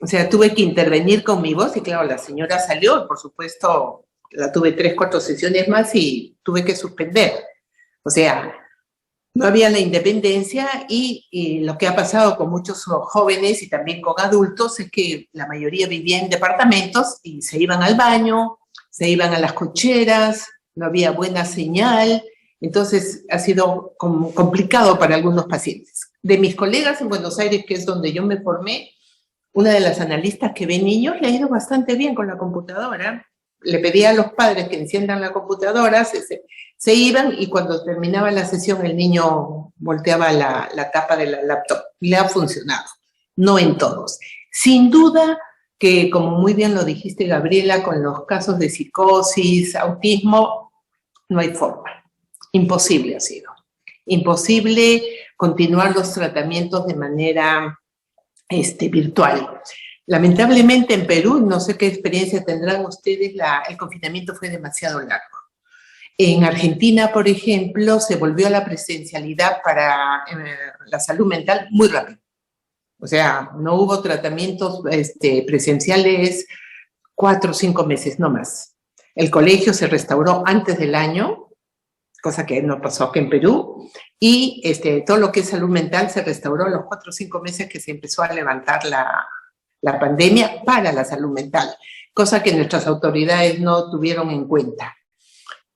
O sea, tuve que intervenir con mi voz y claro, la señora salió, por supuesto, la tuve 3, 4 sesiones más y tuve que suspender. O sea, no había la independencia y lo que ha pasado con muchos jóvenes y también con adultos es que la mayoría vivía en departamentos y se iban al baño, se iban a las cocheras, no había buena señal, entonces ha sido complicado para algunos pacientes. De mis colegas en Buenos Aires, que es donde yo me formé, una de las analistas que ve niños le ha ido bastante bien con la computadora. Le pedía a los padres que enciendan la computadora, se iban y cuando terminaba la sesión el niño volteaba la tapa de la laptop. Le ha funcionado, no en todos. Sin duda que, como muy bien lo dijiste, Gabriela, con los casos de psicosis, autismo, no hay forma. Imposible ha sido. Imposible continuar los tratamientos de manera virtual. Lamentablemente en Perú, no sé qué experiencia tendrán ustedes, el confinamiento fue demasiado largo. En Argentina, por ejemplo, se volvió a la presencialidad para la salud mental muy rápido. O sea, no hubo tratamientos presenciales 4 o 5 meses, no más. El colegio se restauró antes del año, cosa que no pasó aquí en Perú, y todo lo que es salud mental se restauró en los 4 o 5 meses que se empezó a levantar la pandemia para la salud mental, cosa que nuestras autoridades no tuvieron en cuenta.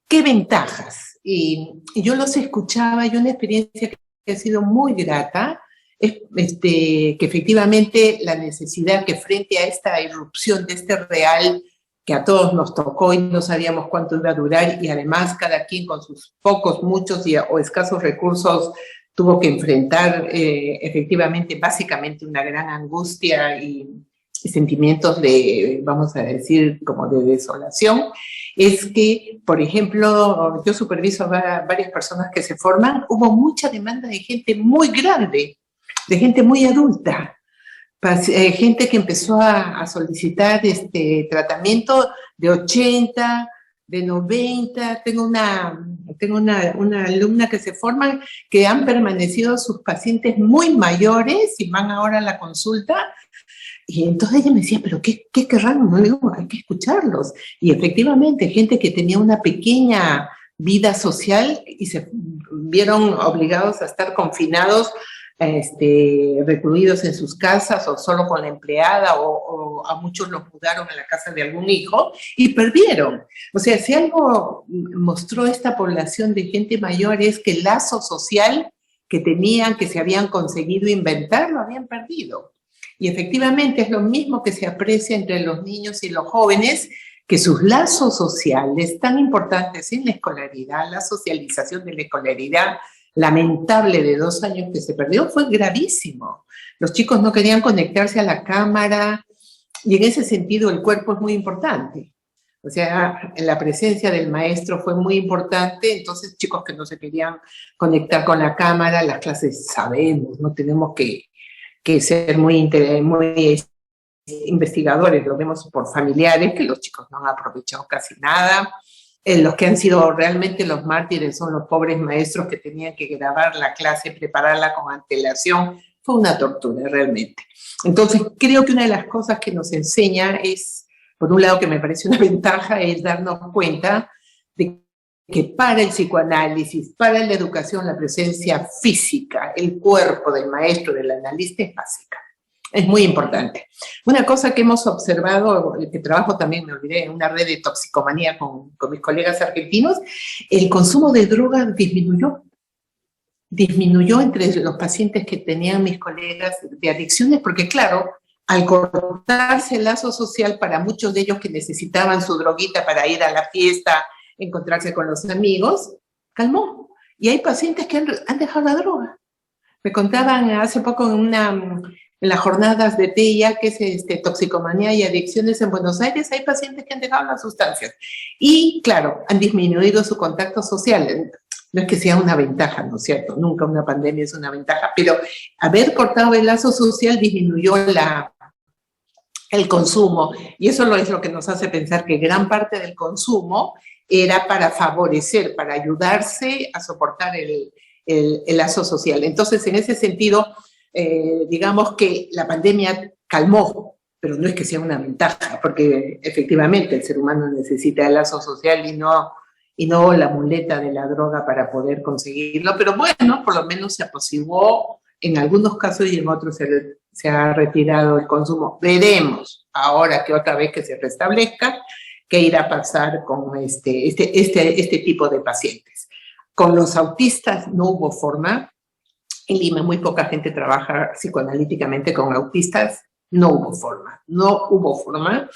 ¿Qué ventajas? Y yo los escuchaba y una experiencia que ha sido muy grata es que efectivamente la necesidad que frente a esta irrupción de este real que a todos nos tocó y no sabíamos cuánto iba a durar y además cada quien con sus pocos, muchos o escasos recursos tuvo que enfrentar efectivamente, básicamente una gran angustia y sentimientos de, vamos a decir, como de desolación, es que, por ejemplo, yo superviso a varias personas que se forman, hubo mucha demanda de gente muy grande, de gente muy adulta, gente que empezó a solicitar tratamiento de 80, de 90, tengo una alumna que se forma, que han permanecido sus pacientes muy mayores y van ahora a la consulta, y entonces ella me decía, pero ¿qué querrán? No le digo, hay que escucharlos. Y efectivamente, gente que tenía una pequeña vida social y se vieron obligados a estar confinados, recluidos en sus casas o solo con la empleada o a muchos los mudaron a la casa de algún hijo y perdieron. O sea, si algo mostró esta población de gente mayor es que el lazo social que tenían, que se habían conseguido inventar, lo habían perdido. Y efectivamente es lo mismo que se aprecia entre los niños y los jóvenes, que sus lazos sociales tan importantes en la escolaridad, la socialización de la escolaridad, lamentable de 2 años que se perdió fue gravísimo. Los chicos no querían conectarse a la cámara y en ese sentido el cuerpo es muy importante. O sea, la presencia del maestro fue muy importante, entonces chicos que no se querían conectar con la cámara, las clases sabemos, no tenemos que ser muy investigadores, lo vemos por familiares, que los chicos no han aprovechado casi nada. Los que han sido realmente los mártires son los pobres maestros que tenían que grabar la clase, prepararla con antelación. Fue una tortura realmente. Entonces creo que una de las cosas que nos enseña es, por un lado que me parece una ventaja, es darnos cuenta de que para el psicoanálisis, para la educación, la presencia física, el cuerpo del maestro, del analista es básica. Es muy importante. Una cosa que hemos observado, el que trabajo también, me olvidé, en una red de toxicomanía con mis colegas argentinos, el consumo de drogas disminuyó. Disminuyó entre los pacientes que tenían mis colegas de adicciones, porque claro, al cortarse el lazo social para muchos de ellos que necesitaban su droguita para ir a la fiesta, encontrarse con los amigos, calmó. Y hay pacientes que han dejado la droga. Me contaban hace poco en las jornadas de TIA, que es toxicomanía y adicciones en Buenos Aires, hay pacientes que han dejado las sustancias. Y claro, han disminuido su contacto social. No es que sea una ventaja, ¿no es cierto? Nunca una pandemia es una ventaja, pero haber cortado el lazo social disminuyó el consumo. Y eso es lo que nos hace pensar que gran parte del consumo era para favorecer, para ayudarse a soportar el lazo social. Entonces, en ese sentido, digamos que la pandemia calmó, pero no es que sea una ventaja, porque efectivamente el ser humano necesita el lazo social y no la muleta de la droga para poder conseguirlo, pero bueno, por lo menos se apaciguó en algunos casos y en otros se ha retirado el consumo. Veremos ahora que otra vez que se restablezca qué irá a pasar con este tipo de pacientes. Con los autistas no hubo forma. En Lima muy poca gente trabaja psicoanalíticamente con autistas, no hubo forma.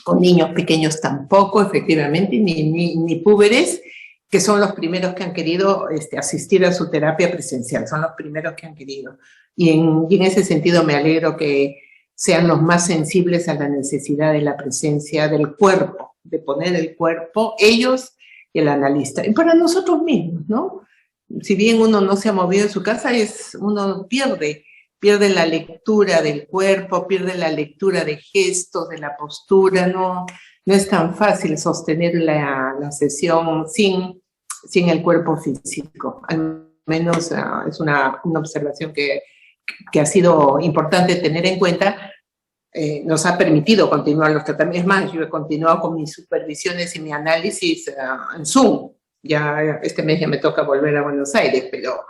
Con niños pequeños tampoco, efectivamente, ni púberes, que son los primeros que han querido asistir a su terapia presencial, son los primeros que han querido. Y en ese sentido me alegro que sean los más sensibles a la necesidad de la presencia del cuerpo, de poner el cuerpo, ellos y el analista. Y para nosotros mismos, ¿no? Si bien uno no se ha movido de su casa, uno pierde la lectura del cuerpo, pierde la lectura de gestos, de la postura, no es tan fácil sostener la sesión sin el cuerpo físico. Al menos es una observación que ha sido importante tener en cuenta. Nos ha permitido continuar los tratamientos. Es más, yo he continuado con mis supervisiones y mi análisis en Zoom. Ya este mes ya me toca volver a Buenos Aires, pero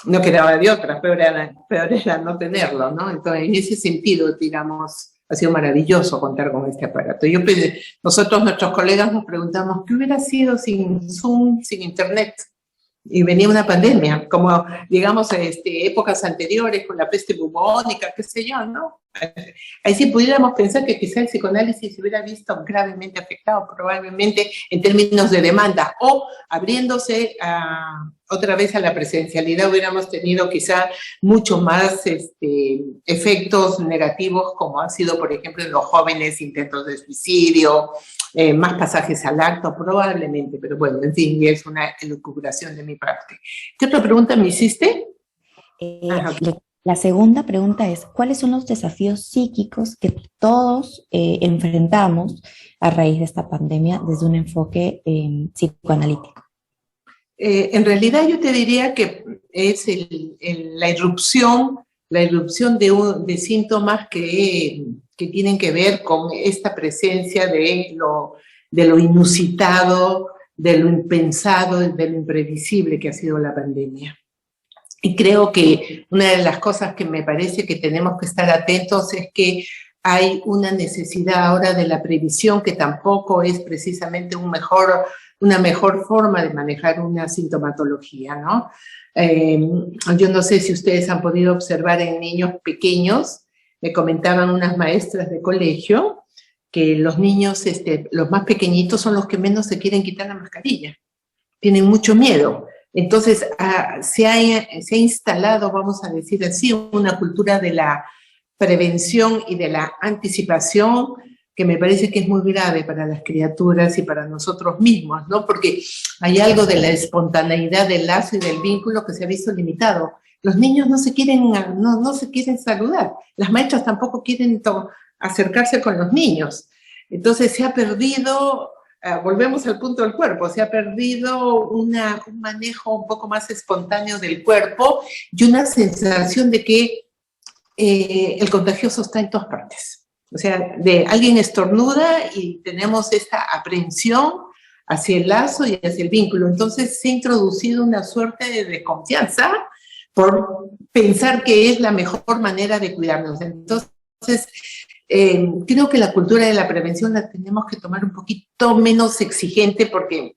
no quedaba de otra, peor era no tenerlo, ¿no? Entonces, en ese sentido, digamos, ha sido maravilloso contar con este aparato. Nosotros, nuestros colegas, nos preguntamos, ¿qué hubiera sido sin Zoom, sin Internet? Y venía una pandemia, como, digamos, épocas anteriores, con la peste bubónica, qué sé yo, ¿no? Ahí sí pudiéramos pensar que quizá el psicoanálisis se hubiera visto gravemente afectado, probablemente en términos de demanda, o abriéndose otra vez a la presencialidad hubiéramos tenido quizá mucho más efectos negativos, como han sido, por ejemplo, en los jóvenes intentos de suicidio, más pasajes al acto, probablemente, pero bueno, en fin, es una elucubración de mi parte. ¿Qué otra pregunta me hiciste? La segunda pregunta es, ¿cuáles son los desafíos psíquicos que todos enfrentamos a raíz de esta pandemia desde un enfoque psicoanalítico? En realidad yo te diría que es la irrupción de síntomas que tienen que ver con esta presencia de lo inusitado, de lo impensado, de lo imprevisible que ha sido la pandemia. Y creo que una de las cosas que me parece que tenemos que estar atentos es que hay una necesidad ahora de la previsión que tampoco es precisamente una mejor forma de manejar una sintomatología, ¿no? Yo no sé si ustedes han podido observar en niños pequeños, me comentaban unas maestras de colegio, que los niños, los más pequeñitos son los que menos se quieren quitar la mascarilla. Tienen mucho miedo. Entonces, se ha instalado, vamos a decir así, una cultura de la prevención y de la anticipación que me parece que es muy grave para las criaturas y para nosotros mismos, ¿no? Porque hay algo de la espontaneidad del lazo y del vínculo que se ha visto limitado. Los niños no se quieren saludar, las maestras tampoco quieren acercarse con los niños. Entonces se ha perdido, volvemos al punto del cuerpo, se ha perdido un manejo un poco más espontáneo del cuerpo y una sensación de que el contagioso está en todas partes. O sea, alguien estornuda y tenemos esta aprehensión hacia el lazo y hacia el vínculo. Entonces se ha introducido una suerte de desconfianza por pensar que es la mejor manera de cuidarnos. Entonces, creo que la cultura de la prevención la tenemos que tomar un poquito menos exigente porque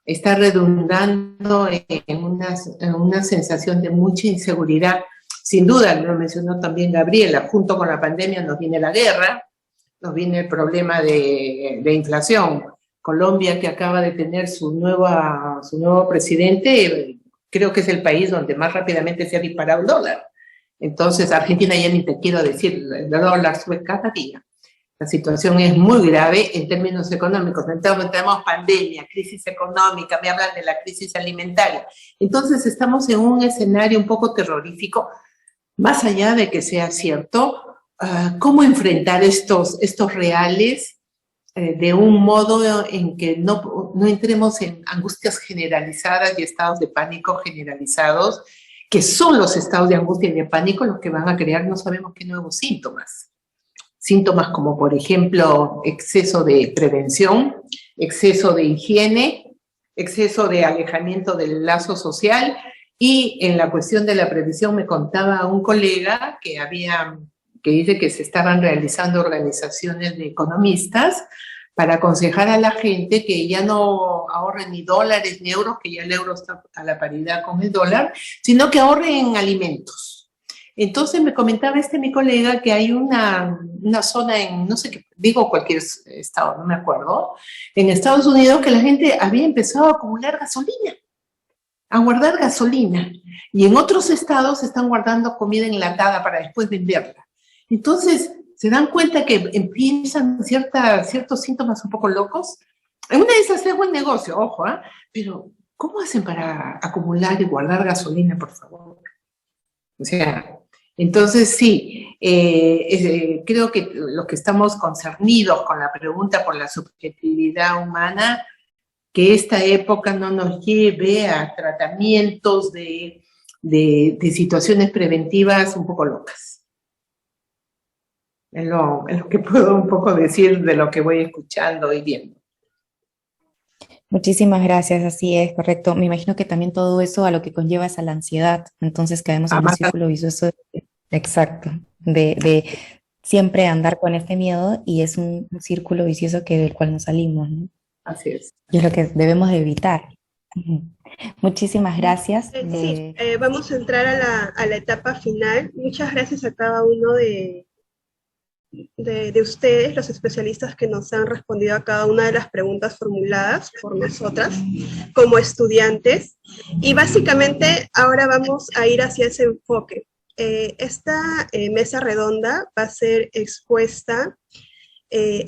está redundando en una sensación de mucha inseguridad. Sin duda, lo mencionó también Gabriela, junto con la pandemia nos viene la guerra, nos viene el problema de inflación. Colombia, que acaba de tener su nuevo presidente, creo que es el país donde más rápidamente se ha disparado el dólar. Entonces, Argentina ya ni te quiero decir, el dólar sube cada día. La situación es muy grave en términos económicos. Entonces, tenemos pandemia, crisis económica, me hablan de la crisis alimentaria. Entonces, estamos en un escenario un poco terrorífico. Más allá de que sea cierto, ¿cómo enfrentar estos reales de un modo en que no entremos en angustias generalizadas y estados de pánico generalizados, que son los estados de angustia y de pánico los que van a crear no sabemos qué nuevos síntomas? Síntomas como, por ejemplo, exceso de prevención, exceso de higiene, exceso de alejamiento del lazo social. Y en la cuestión de la previsión me contaba un colega que dice que se estaban realizando organizaciones de economistas para aconsejar a la gente que ya no ahorren ni dólares ni euros, que ya el euro está a la paridad con el dólar, sino que ahorren en alimentos. Entonces me comentaba mi colega que hay una zona en, no sé qué, digo cualquier estado, no me acuerdo, en Estados Unidos que la gente había empezado a acumular gasolina, a guardar gasolina, y en otros estados están guardando comida enlatada para después venderla. Entonces, se dan cuenta que empiezan ciertos síntomas un poco locos. En una de esas es buen negocio, ojo, pero ¿cómo hacen para acumular y guardar gasolina, por favor? O sea, entonces sí, creo que los que estamos concernidos con la pregunta por la subjetividad humana, que esta época no nos lleve a tratamientos de situaciones preventivas un poco locas. Es lo que puedo un poco decir de lo que voy escuchando y viendo. Muchísimas gracias, así es, correcto. Me imagino que también todo eso a lo que conlleva es a la ansiedad, entonces caemos en un círculo vicioso, exacto, de siempre andar con este miedo y es un círculo vicioso del cual no salimos, ¿no? Así es. Y es lo que debemos de evitar. Muchísimas gracias. Sí, vamos a entrar a la etapa final. Muchas gracias a cada uno de ustedes, los especialistas que nos han respondido a cada una de las preguntas formuladas por nosotras como estudiantes. Y básicamente ahora vamos a ir hacia ese enfoque. Esta mesa redonda va a ser expuesta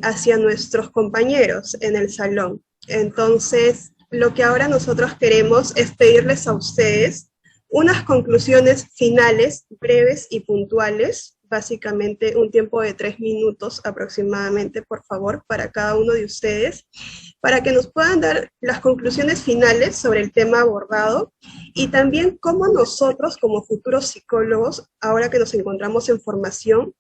hacia nuestros compañeros en el salón. Entonces, lo que ahora nosotros queremos es pedirles a ustedes unas conclusiones finales, breves y puntuales, básicamente un tiempo de 3 minutos aproximadamente, por favor, para cada uno de ustedes, para que nos puedan dar las conclusiones finales sobre el tema abordado y también cómo nosotros, como futuros psicólogos, ahora que nos encontramos en formación,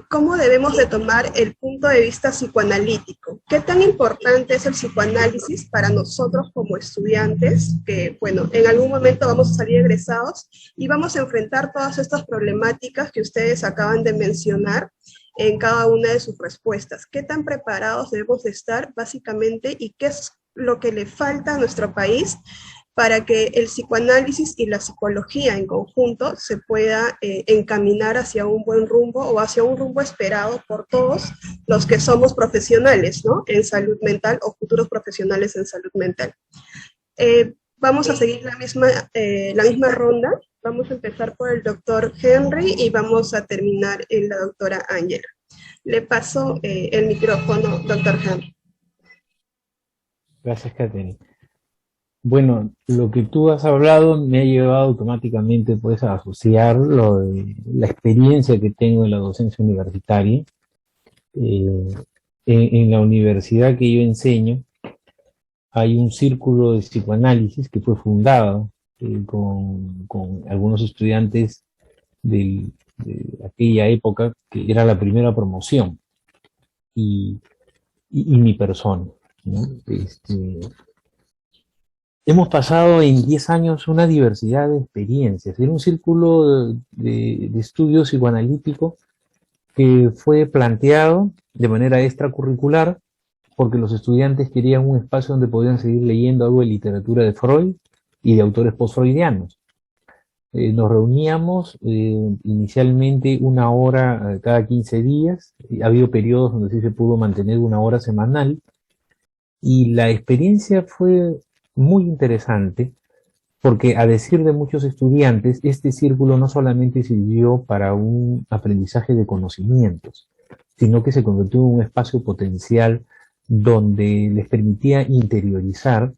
cómo debemos de tomar el punto de vista psicoanalítico. ¿Qué tan importante es el psicoanálisis para nosotros como estudiantes? Que, bueno, en algún momento vamos a salir egresados y vamos a enfrentar todas estas problemáticas que ustedes acaban de mencionar en cada una de sus respuestas. ¿Qué tan preparados debemos de estar, básicamente, y qué es lo que le falta a nuestro país para que el psicoanálisis y la psicología en conjunto se pueda encaminar hacia un buen rumbo o hacia un rumbo esperado por todos los que somos profesionales, ¿no?, en salud mental o futuros profesionales en salud mental? Vamos a seguir la misma ronda. Vamos a empezar por el doctor Henry y vamos a terminar en la doctora Ángela. Le paso el micrófono, doctor Henry. Gracias, Katherine. Bueno, lo que tú has hablado me ha llevado automáticamente pues, a asociar la experiencia que tengo en la docencia universitaria. En la universidad que yo enseño hay un círculo de psicoanálisis que fue fundado con algunos estudiantes de aquella época, que era la primera promoción, y mi persona, ¿no? Hemos pasado en 10 años una diversidad de experiencias. Era un círculo de estudio psicoanalítico que fue planteado de manera extracurricular porque los estudiantes querían un espacio donde podían seguir leyendo algo de literatura de Freud y de autores post-freudianos. Nos reuníamos inicialmente 1 hora cada 15 días. Ha habido periodos donde sí se pudo mantener 1 hora semanal. Y la experiencia fue muy interesante porque, a decir de muchos estudiantes, este círculo no solamente sirvió para un aprendizaje de conocimientos, sino que se convirtió en un espacio potencial donde les permitía interiorizar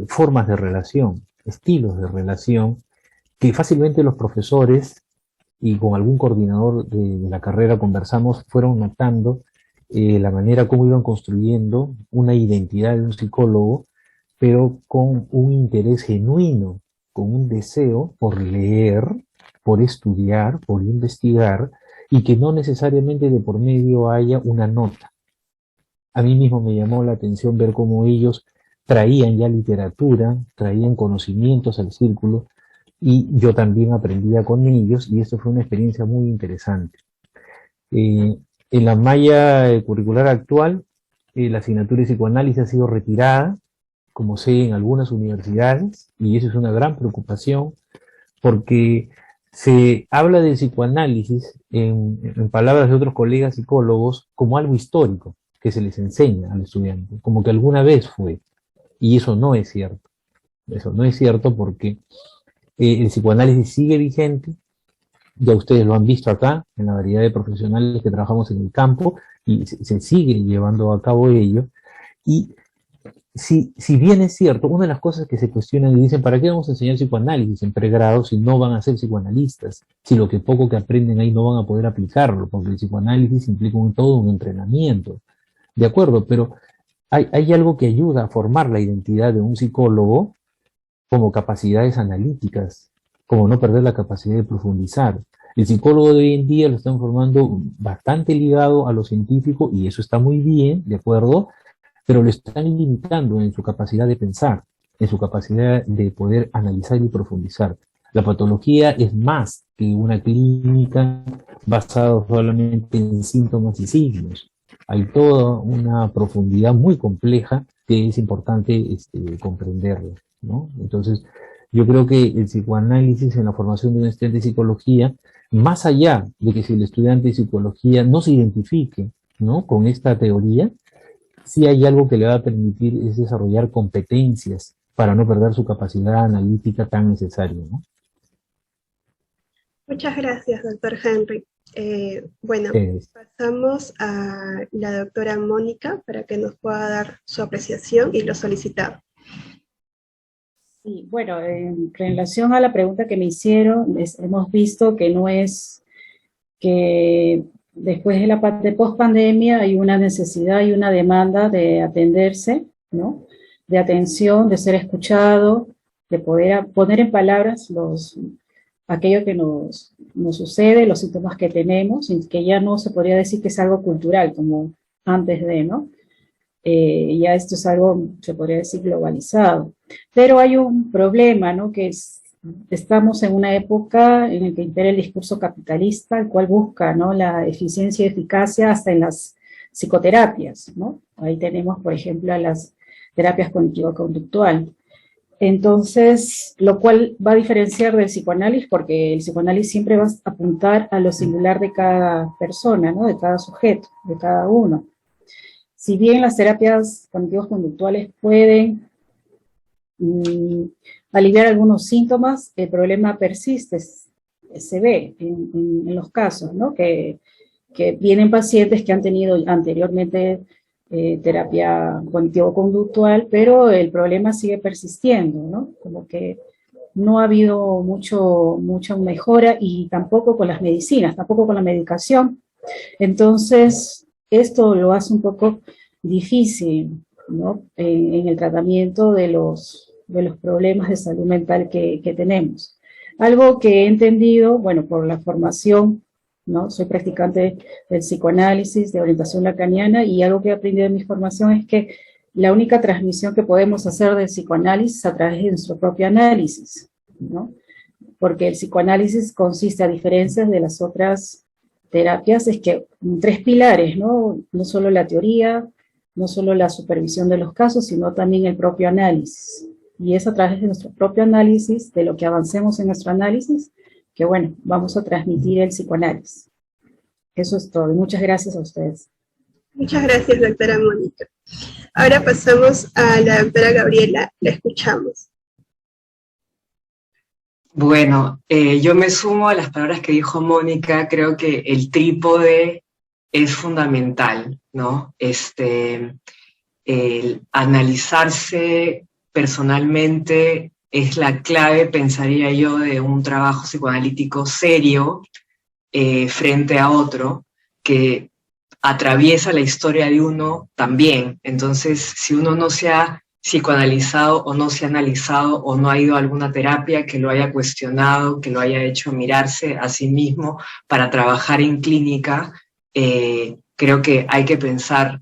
formas de relación, estilos de relación, que fácilmente los profesores y con algún coordinador de la carrera conversamos, fueron notando la manera como iban construyendo una identidad de un psicólogo, pero con un interés genuino, con un deseo por leer, por estudiar, por investigar, y que no necesariamente de por medio haya una nota. A mí mismo me llamó la atención ver cómo ellos traían ya literatura, traían conocimientos al círculo, y yo también aprendía con ellos, y esto fue una experiencia muy interesante. En la malla curricular actual, la asignatura de psicoanálisis ha sido retirada, como sé en algunas universidades, y eso es una gran preocupación, porque se habla del psicoanálisis, en palabras de otros colegas psicólogos, como algo histórico, que se les enseña al estudiante, como que alguna vez fue, y eso no es cierto. Eso no es cierto porque el psicoanálisis sigue vigente. Ya ustedes lo han visto acá, en la variedad de profesionales que trabajamos en el campo, y se sigue llevando a cabo ello. Y si bien es cierto, una de las cosas que se cuestionan y dicen, ¿para qué vamos a enseñar psicoanálisis en pregrado si no van a ser psicoanalistas? Si lo que poco que aprenden ahí no van a poder aplicarlo, porque el psicoanálisis implica todo un entrenamiento. De acuerdo, pero hay algo que ayuda a formar la identidad de un psicólogo, como capacidades analíticas, como no perder la capacidad de profundizar. El psicólogo de hoy en día lo están formando bastante ligado a lo científico, y eso está muy bien, ¿de acuerdo? Pero lo están limitando en su capacidad de pensar, en su capacidad de poder analizar y profundizar. La patología es más que una clínica basada solamente en síntomas y signos. Hay toda una profundidad muy compleja que es importante comprenderla, ¿no? Entonces, yo creo que el psicoanálisis en la formación de un estudiante de psicología, más allá de que si el estudiante de psicología no se identifique, ¿no?, con esta teoría, sí hay algo que le va a permitir es desarrollar competencias para no perder su capacidad analítica tan necesaria, ¿no? Muchas gracias, doctor Henry. Bueno, pasamos a la doctora Mónica para que nos pueda dar su apreciación y lo solicitado. Sí, bueno, en relación a la pregunta que me hicieron, hemos visto que no es que después de la post-pandemia hay una necesidad y una demanda de atenderse, ¿no?, de atención, de ser escuchado, de poder poner en palabras aquello que nos sucede, los síntomas que tenemos, y que ya no se podría decir que es algo cultural como antes de, ¿no? Ya esto es algo, se podría decir, globalizado. Pero hay un problema, ¿no?, que estamos en una época en la que impera el discurso capitalista, el cual busca, ¿no?, la eficiencia y eficacia hasta en las psicoterapias, ¿no? Ahí tenemos, por ejemplo, a las terapias cognitivo-conductual. Entonces, lo cual va a diferenciar del psicoanálisis, porque el psicoanálisis siempre va a apuntar a lo singular de cada persona, ¿no?, de cada sujeto, de cada uno. Si bien las terapias cognitivos conductuales pueden aliviar algunos síntomas, el problema persiste, se ve en los casos, ¿no? Que vienen pacientes que han tenido anteriormente terapia cognitivo-conductual, pero el problema sigue persistiendo, ¿no? Como que no ha habido mucha mejora, y tampoco con las medicinas, tampoco con la medicación. Entonces, esto lo hace un poco difícil, ¿no? En el tratamiento de los problemas de salud mental que tenemos. Algo que he entendido, bueno, por la formación, ¿no? Soy practicante del psicoanálisis, de orientación lacaniana, y algo que he aprendido en mi formación es que la única transmisión que podemos hacer del psicoanálisis es a través de nuestro propio análisis, ¿no? Porque el psicoanálisis consiste, a diferencia de las otras terapias, es que tres pilares, ¿no? No solo la teoría, no solo la supervisión de los casos, sino también el propio análisis. Y es a través de nuestro propio análisis, de lo que avancemos en nuestro análisis, que bueno, vamos a transmitir el psicoanálisis. Eso es todo. Muchas gracias a ustedes. Muchas gracias, doctora Mónica. Ahora pasamos a la doctora Gabriela, la escuchamos. Bueno, yo me sumo a las palabras que dijo Mónica. Creo que el trípode es fundamental, ¿no? El analizarse personalmente es la clave, pensaría yo, de un trabajo psicoanalítico serio frente a otro, que atraviesa la historia de uno también. Entonces, si uno no se ha psicoanalizado o no se ha analizado o no ha ido a alguna terapia que lo haya cuestionado, que lo haya hecho mirarse a sí mismo para trabajar en clínica, creo que hay que pensar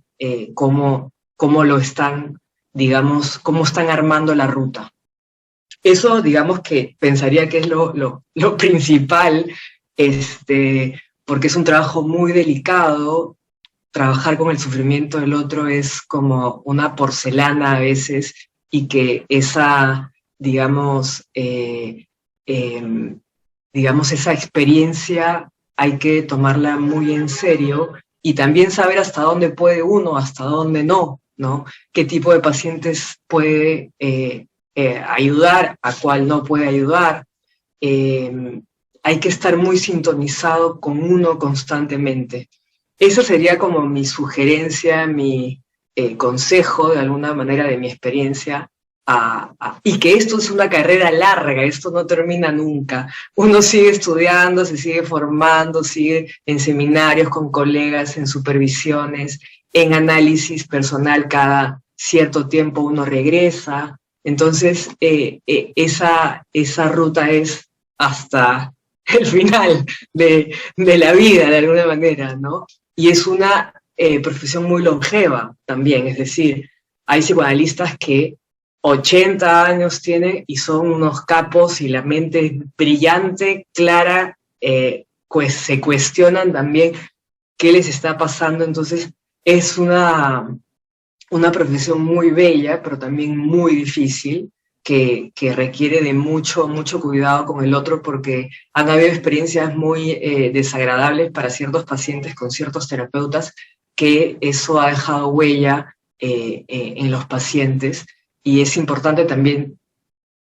cómo lo están, digamos, cómo están armando la ruta. Eso, digamos, que pensaría que es lo principal, porque es un trabajo muy delicado. Trabajar con el sufrimiento del otro es como una porcelana a veces, y que esa, digamos, esa experiencia hay que tomarla muy en serio, y también saber hasta dónde puede uno, hasta dónde no, ¿no? Qué tipo de pacientes puede ayudar, a cuál no puede ayudar. Hay que estar muy sintonizado con uno constantemente. Esa sería como mi sugerencia, mi consejo, de alguna manera, de mi experiencia, y que esto es una carrera larga, esto no termina nunca. Uno sigue estudiando, se sigue formando, sigue en seminarios con colegas, en supervisiones, en análisis personal. Cada cierto tiempo uno regresa. Entonces, esa ruta es hasta el final de la vida, de alguna manera, ¿no? Y es una profesión muy longeva también, es decir, hay psicoanalistas que 80 años tienen y son unos capos, y la mente es brillante, clara, pues se cuestionan también qué les está pasando. Entonces es una profesión muy bella, pero también muy difícil, que requiere de mucho cuidado con el otro, porque han habido experiencias muy desagradables para ciertos pacientes con ciertos terapeutas, que eso ha dejado huella en los pacientes, y es importante también,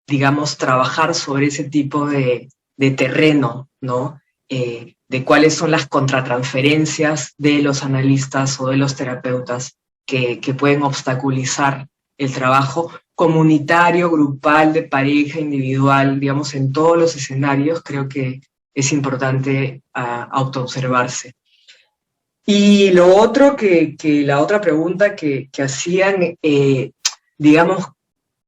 digamos, trabajar sobre ese tipo de terreno, ¿no? De cuáles son las contratransferencias de los analistas o de los terapeutas que pueden obstaculizar el trabajo comunitario, grupal, de pareja, individual, digamos, en todos los escenarios. Creo que es importante autoobservarse. Y lo otro, que la otra pregunta que hacían, digamos,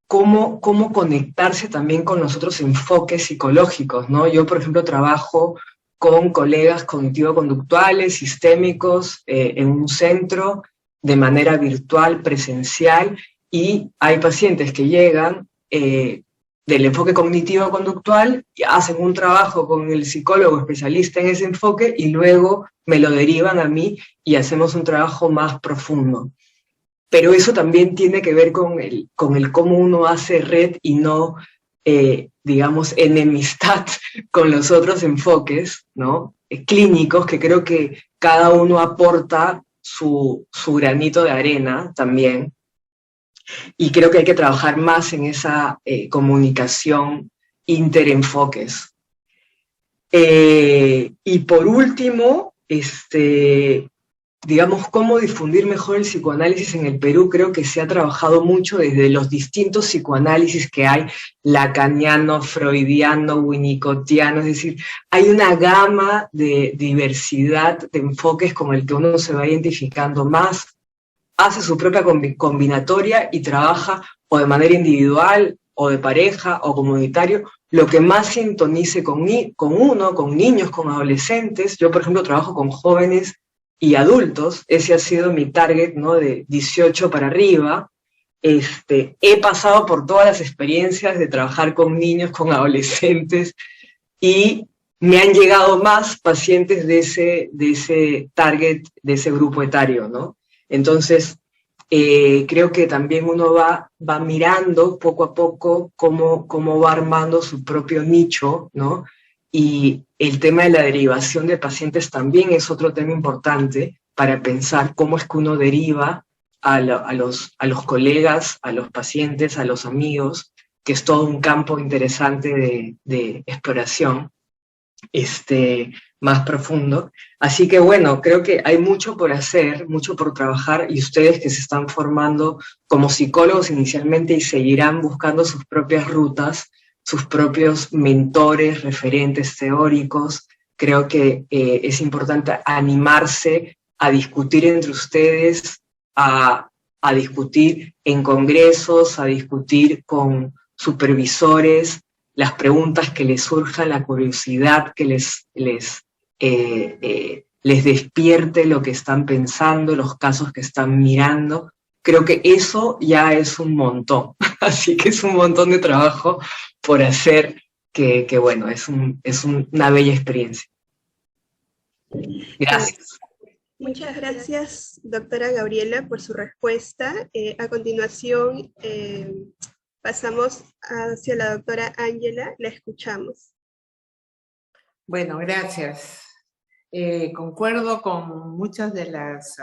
cómo conectarse también con los otros enfoques psicológicos, ¿no? Yo, por ejemplo, trabajo con colegas cognitivo-conductuales, sistémicos, en un centro, de manera virtual, presencial, y hay pacientes que llegan del enfoque cognitivo-conductual, y hacen un trabajo con el psicólogo especialista en ese enfoque, y luego me lo derivan a mí y hacemos un trabajo más profundo. Pero eso también tiene que ver con el cómo uno hace red y no, digamos, enemistad con los otros enfoques, ¿no? Clínicos, que creo que cada uno aporta su granito de arena también. Y creo que hay que trabajar más en esa comunicación interenfoques. Y por último, digamos, cómo difundir mejor el psicoanálisis en el Perú. Creo que se ha trabajado mucho desde los distintos psicoanálisis que hay, lacaniano, freudiano, winnicottiano, es decir, hay una gama de diversidad de enfoques con el que uno se va identificando más, hace su propia combinatoria y trabaja o de manera individual, o de pareja, o comunitario, lo que más sintonice con uno, con niños, con adolescentes. Yo, por ejemplo, trabajo con jóvenes y adultos, ese ha sido mi target, ¿no? De 18 para arriba. He pasado por todas las experiencias de trabajar con niños, con adolescentes, y me han llegado más pacientes de ese target, de ese grupo etario, ¿no? Entonces, creo que también uno va mirando poco a poco cómo va armando su propio nicho, ¿no? Y el tema de la derivación de pacientes también es otro tema importante para pensar cómo es que uno deriva a los colegas, a los pacientes, a los amigos, que es todo un campo interesante de exploración más profundo. Así que bueno, creo que hay mucho por hacer, mucho por trabajar, y ustedes que se están formando como psicólogos inicialmente y seguirán buscando sus propias rutas, sus propios mentores, referentes teóricos, creo que es importante animarse a discutir entre ustedes, a discutir en congresos, a discutir con supervisores, las preguntas que les surjan, la curiosidad que les despierte lo que están pensando, los casos que están mirando. Creo que eso ya es un montón, así que es un montón de trabajo por hacer, que bueno, es una bella experiencia. Gracias. Muchas gracias, doctora Gabriela, por su respuesta. A continuación, pasamos hacia la doctora Ángela, la escuchamos. Bueno, gracias. Concuerdo con muchas de las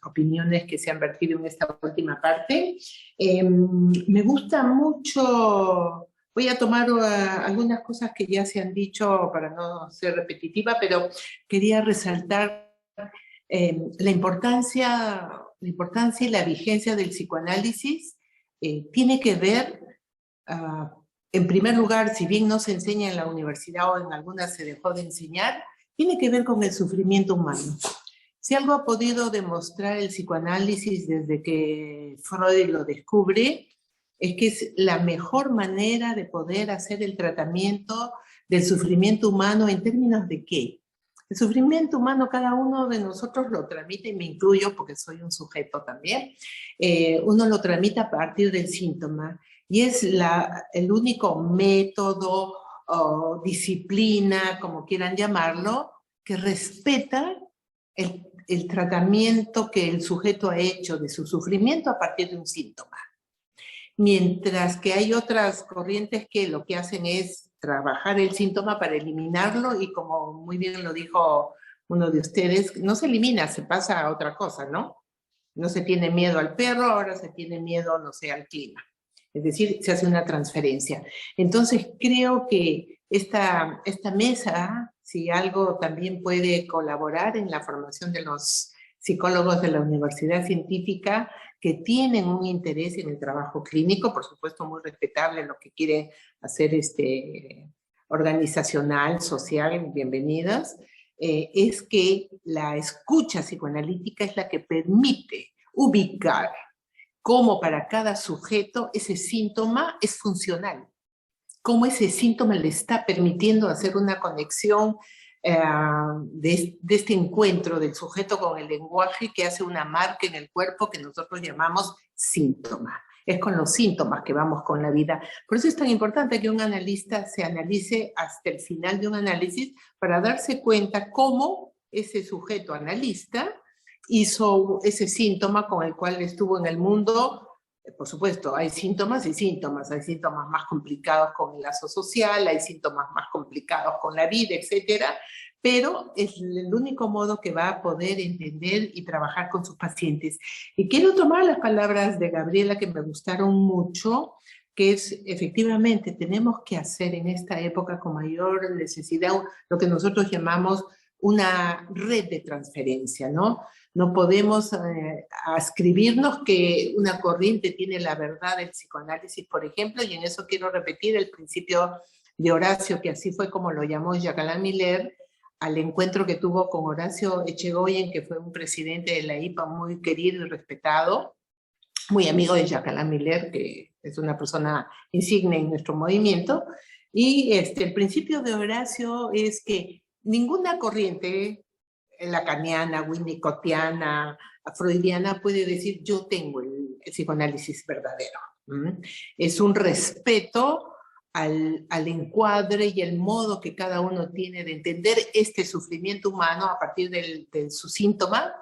opiniones que se han vertido en esta última parte. Me gusta mucho, voy a tomar algunas cosas que ya se han dicho para no ser repetitiva, pero quería resaltar la importancia y la vigencia del psicoanálisis. Tiene que ver, en primer lugar, si bien no se enseña en la universidad o en algunas se dejó de enseñar, tiene que ver con el sufrimiento humano. Si algo ha podido demostrar el psicoanálisis desde que Freud lo descubre, es que es la mejor manera de poder hacer el tratamiento del sufrimiento humano. ¿En términos de qué? El sufrimiento humano cada uno de nosotros lo tramita, y me incluyo porque soy un sujeto también, uno lo tramita a partir del síntoma, y es el único método o disciplina, como quieran llamarlo, que respeta el tratamiento que el sujeto ha hecho de su sufrimiento a partir de un síntoma. Mientras que hay otras corrientes que lo que hacen es trabajar el síntoma para eliminarlo, y como muy bien lo dijo uno de ustedes, no se elimina, se pasa a otra cosa, ¿no? No se tiene miedo al perro, ahora se tiene miedo, no sé, al clima. Es decir, se hace una transferencia. Entonces creo que esta mesa, si algo también puede colaborar en la formación de los psicólogos de la universidad científica que tienen un interés en el trabajo clínico, por supuesto muy respetable lo que quiere hacer organizacional, social, bienvenidas, es que la escucha psicoanalítica es la que permite ubicar cómo para cada sujeto ese síntoma es funcional, cómo ese síntoma le está permitiendo hacer una conexión de este encuentro del sujeto con el lenguaje, que hace una marca en el cuerpo que nosotros llamamos síntoma. Es con los síntomas que vamos con la vida. Por eso es tan importante que un analista se analice hasta el final de un análisis para darse cuenta cómo ese sujeto analista hizo ese síntoma con el cual estuvo en el mundo. Por supuesto, hay síntomas y síntomas. Hay síntomas más complicados con el lazo social, hay síntomas más complicados con la vida, etcétera. pero es el único modo que va a poder entender y trabajar con sus pacientes. Y quiero tomar las palabras de Gabriela que me gustaron mucho, que es efectivamente tenemos que hacer en esta época con mayor necesidad lo que nosotros llamamos una red de transferencia, ¿no? No podemos ascribirnos que una corriente tiene la verdad del psicoanálisis, por ejemplo, y en eso quiero repetir el principio de Horacio, que así fue como lo llamó Jacques Miller, al encuentro que tuvo con Horacio Echegoyen, que fue un presidente de la IPA muy querido y respetado, muy amigo de Jacques Miller, que es una persona insigne en nuestro movimiento, y el principio de Horacio es que ninguna corriente lacaniana, winnicottiana, freudiana puede decir yo tengo el psicoanálisis verdadero. Es un respeto al encuadre y el modo que cada uno tiene de entender este sufrimiento humano a partir de su síntoma,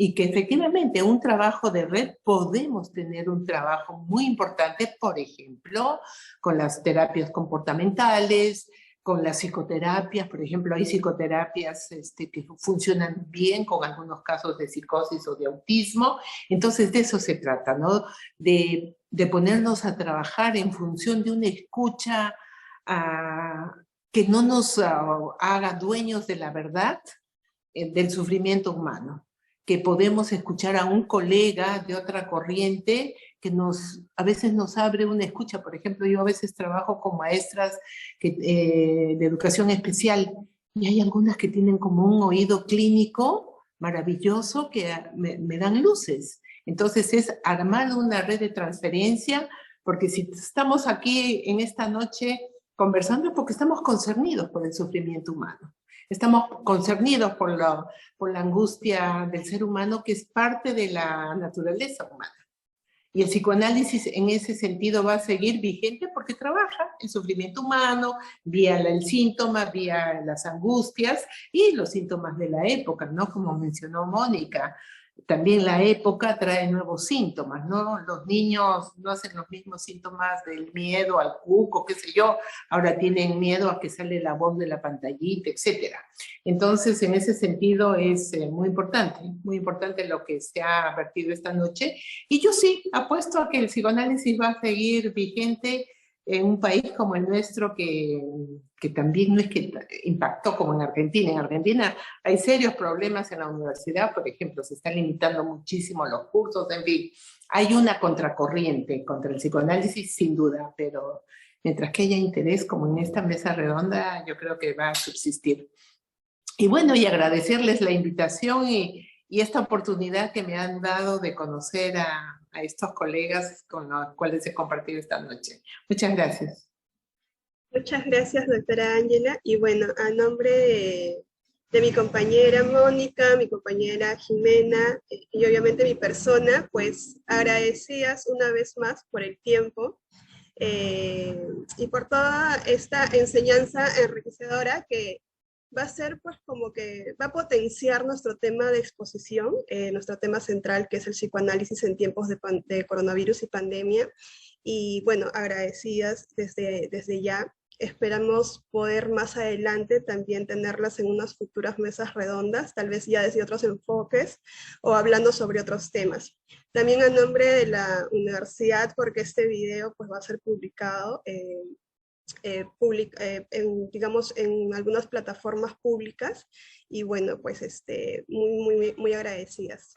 y que efectivamente un trabajo de red podemos tener un trabajo muy importante, por ejemplo, con las terapias comportamentales, con las psicoterapias. Por ejemplo, hay psicoterapias que funcionan bien con algunos casos de psicosis o de autismo. Entonces de eso se trata, ¿no? De ponernos a trabajar en función de una escucha que no nos haga dueños de la verdad del sufrimiento humano, que podemos escuchar a un colega de otra corriente que a veces nos abre una escucha. Por ejemplo, yo a veces trabajo con maestras de educación especial, y hay algunas que tienen como un oído clínico maravilloso que me dan luces. Entonces es armar una red de transferencia, porque si estamos aquí en esta noche conversando es porque estamos concernidos por el sufrimiento humano. Estamos concernidos por la angustia del ser humano, que es parte de la naturaleza humana. Y el psicoanálisis en ese sentido va a seguir vigente porque trabaja el sufrimiento humano, vía el síntoma, vía las angustias y los síntomas de la época, ¿no? Como mencionó Mónica. También la época trae nuevos síntomas, ¿no? Los niños no hacen los mismos síntomas del miedo al cuco, qué sé yo, ahora tienen miedo a que sale la voz de la pantallita, etc. Entonces, en ese sentido es muy importante lo que se ha vertido esta noche. Y yo sí apuesto a que el psicoanálisis va a seguir vigente en un país como el nuestro, que también no es que impactó como en Argentina. En Argentina hay serios problemas en la universidad, por ejemplo, se están limitando muchísimo los cursos, en fin, hay una contracorriente contra el psicoanálisis sin duda, pero mientras que haya interés como en esta mesa redonda, yo creo que va a subsistir. Y bueno, y agradecerles la invitación y esta oportunidad que me han dado de conocer a estos colegas con los cuales he compartido esta noche. Muchas gracias. Muchas gracias, doctora Ángela. Y bueno, a nombre de mi compañera Mónica, mi compañera Jimena y obviamente mi persona, pues agradecidas una vez más por el tiempo y por toda esta enseñanza enriquecedora que va a ser pues como que va a potenciar nuestro tema de exposición, nuestro tema central, que es el psicoanálisis en tiempos de coronavirus y pandemia. Y bueno, agradecidas desde ya. Esperamos poder más adelante también tenerlas en unas futuras mesas redondas, tal vez ya desde otros enfoques o hablando sobre otros temas. También a nombre de la universidad, porque este video pues va a ser publicado digamos, en algunas plataformas públicas, y bueno, pues muy agradecidas.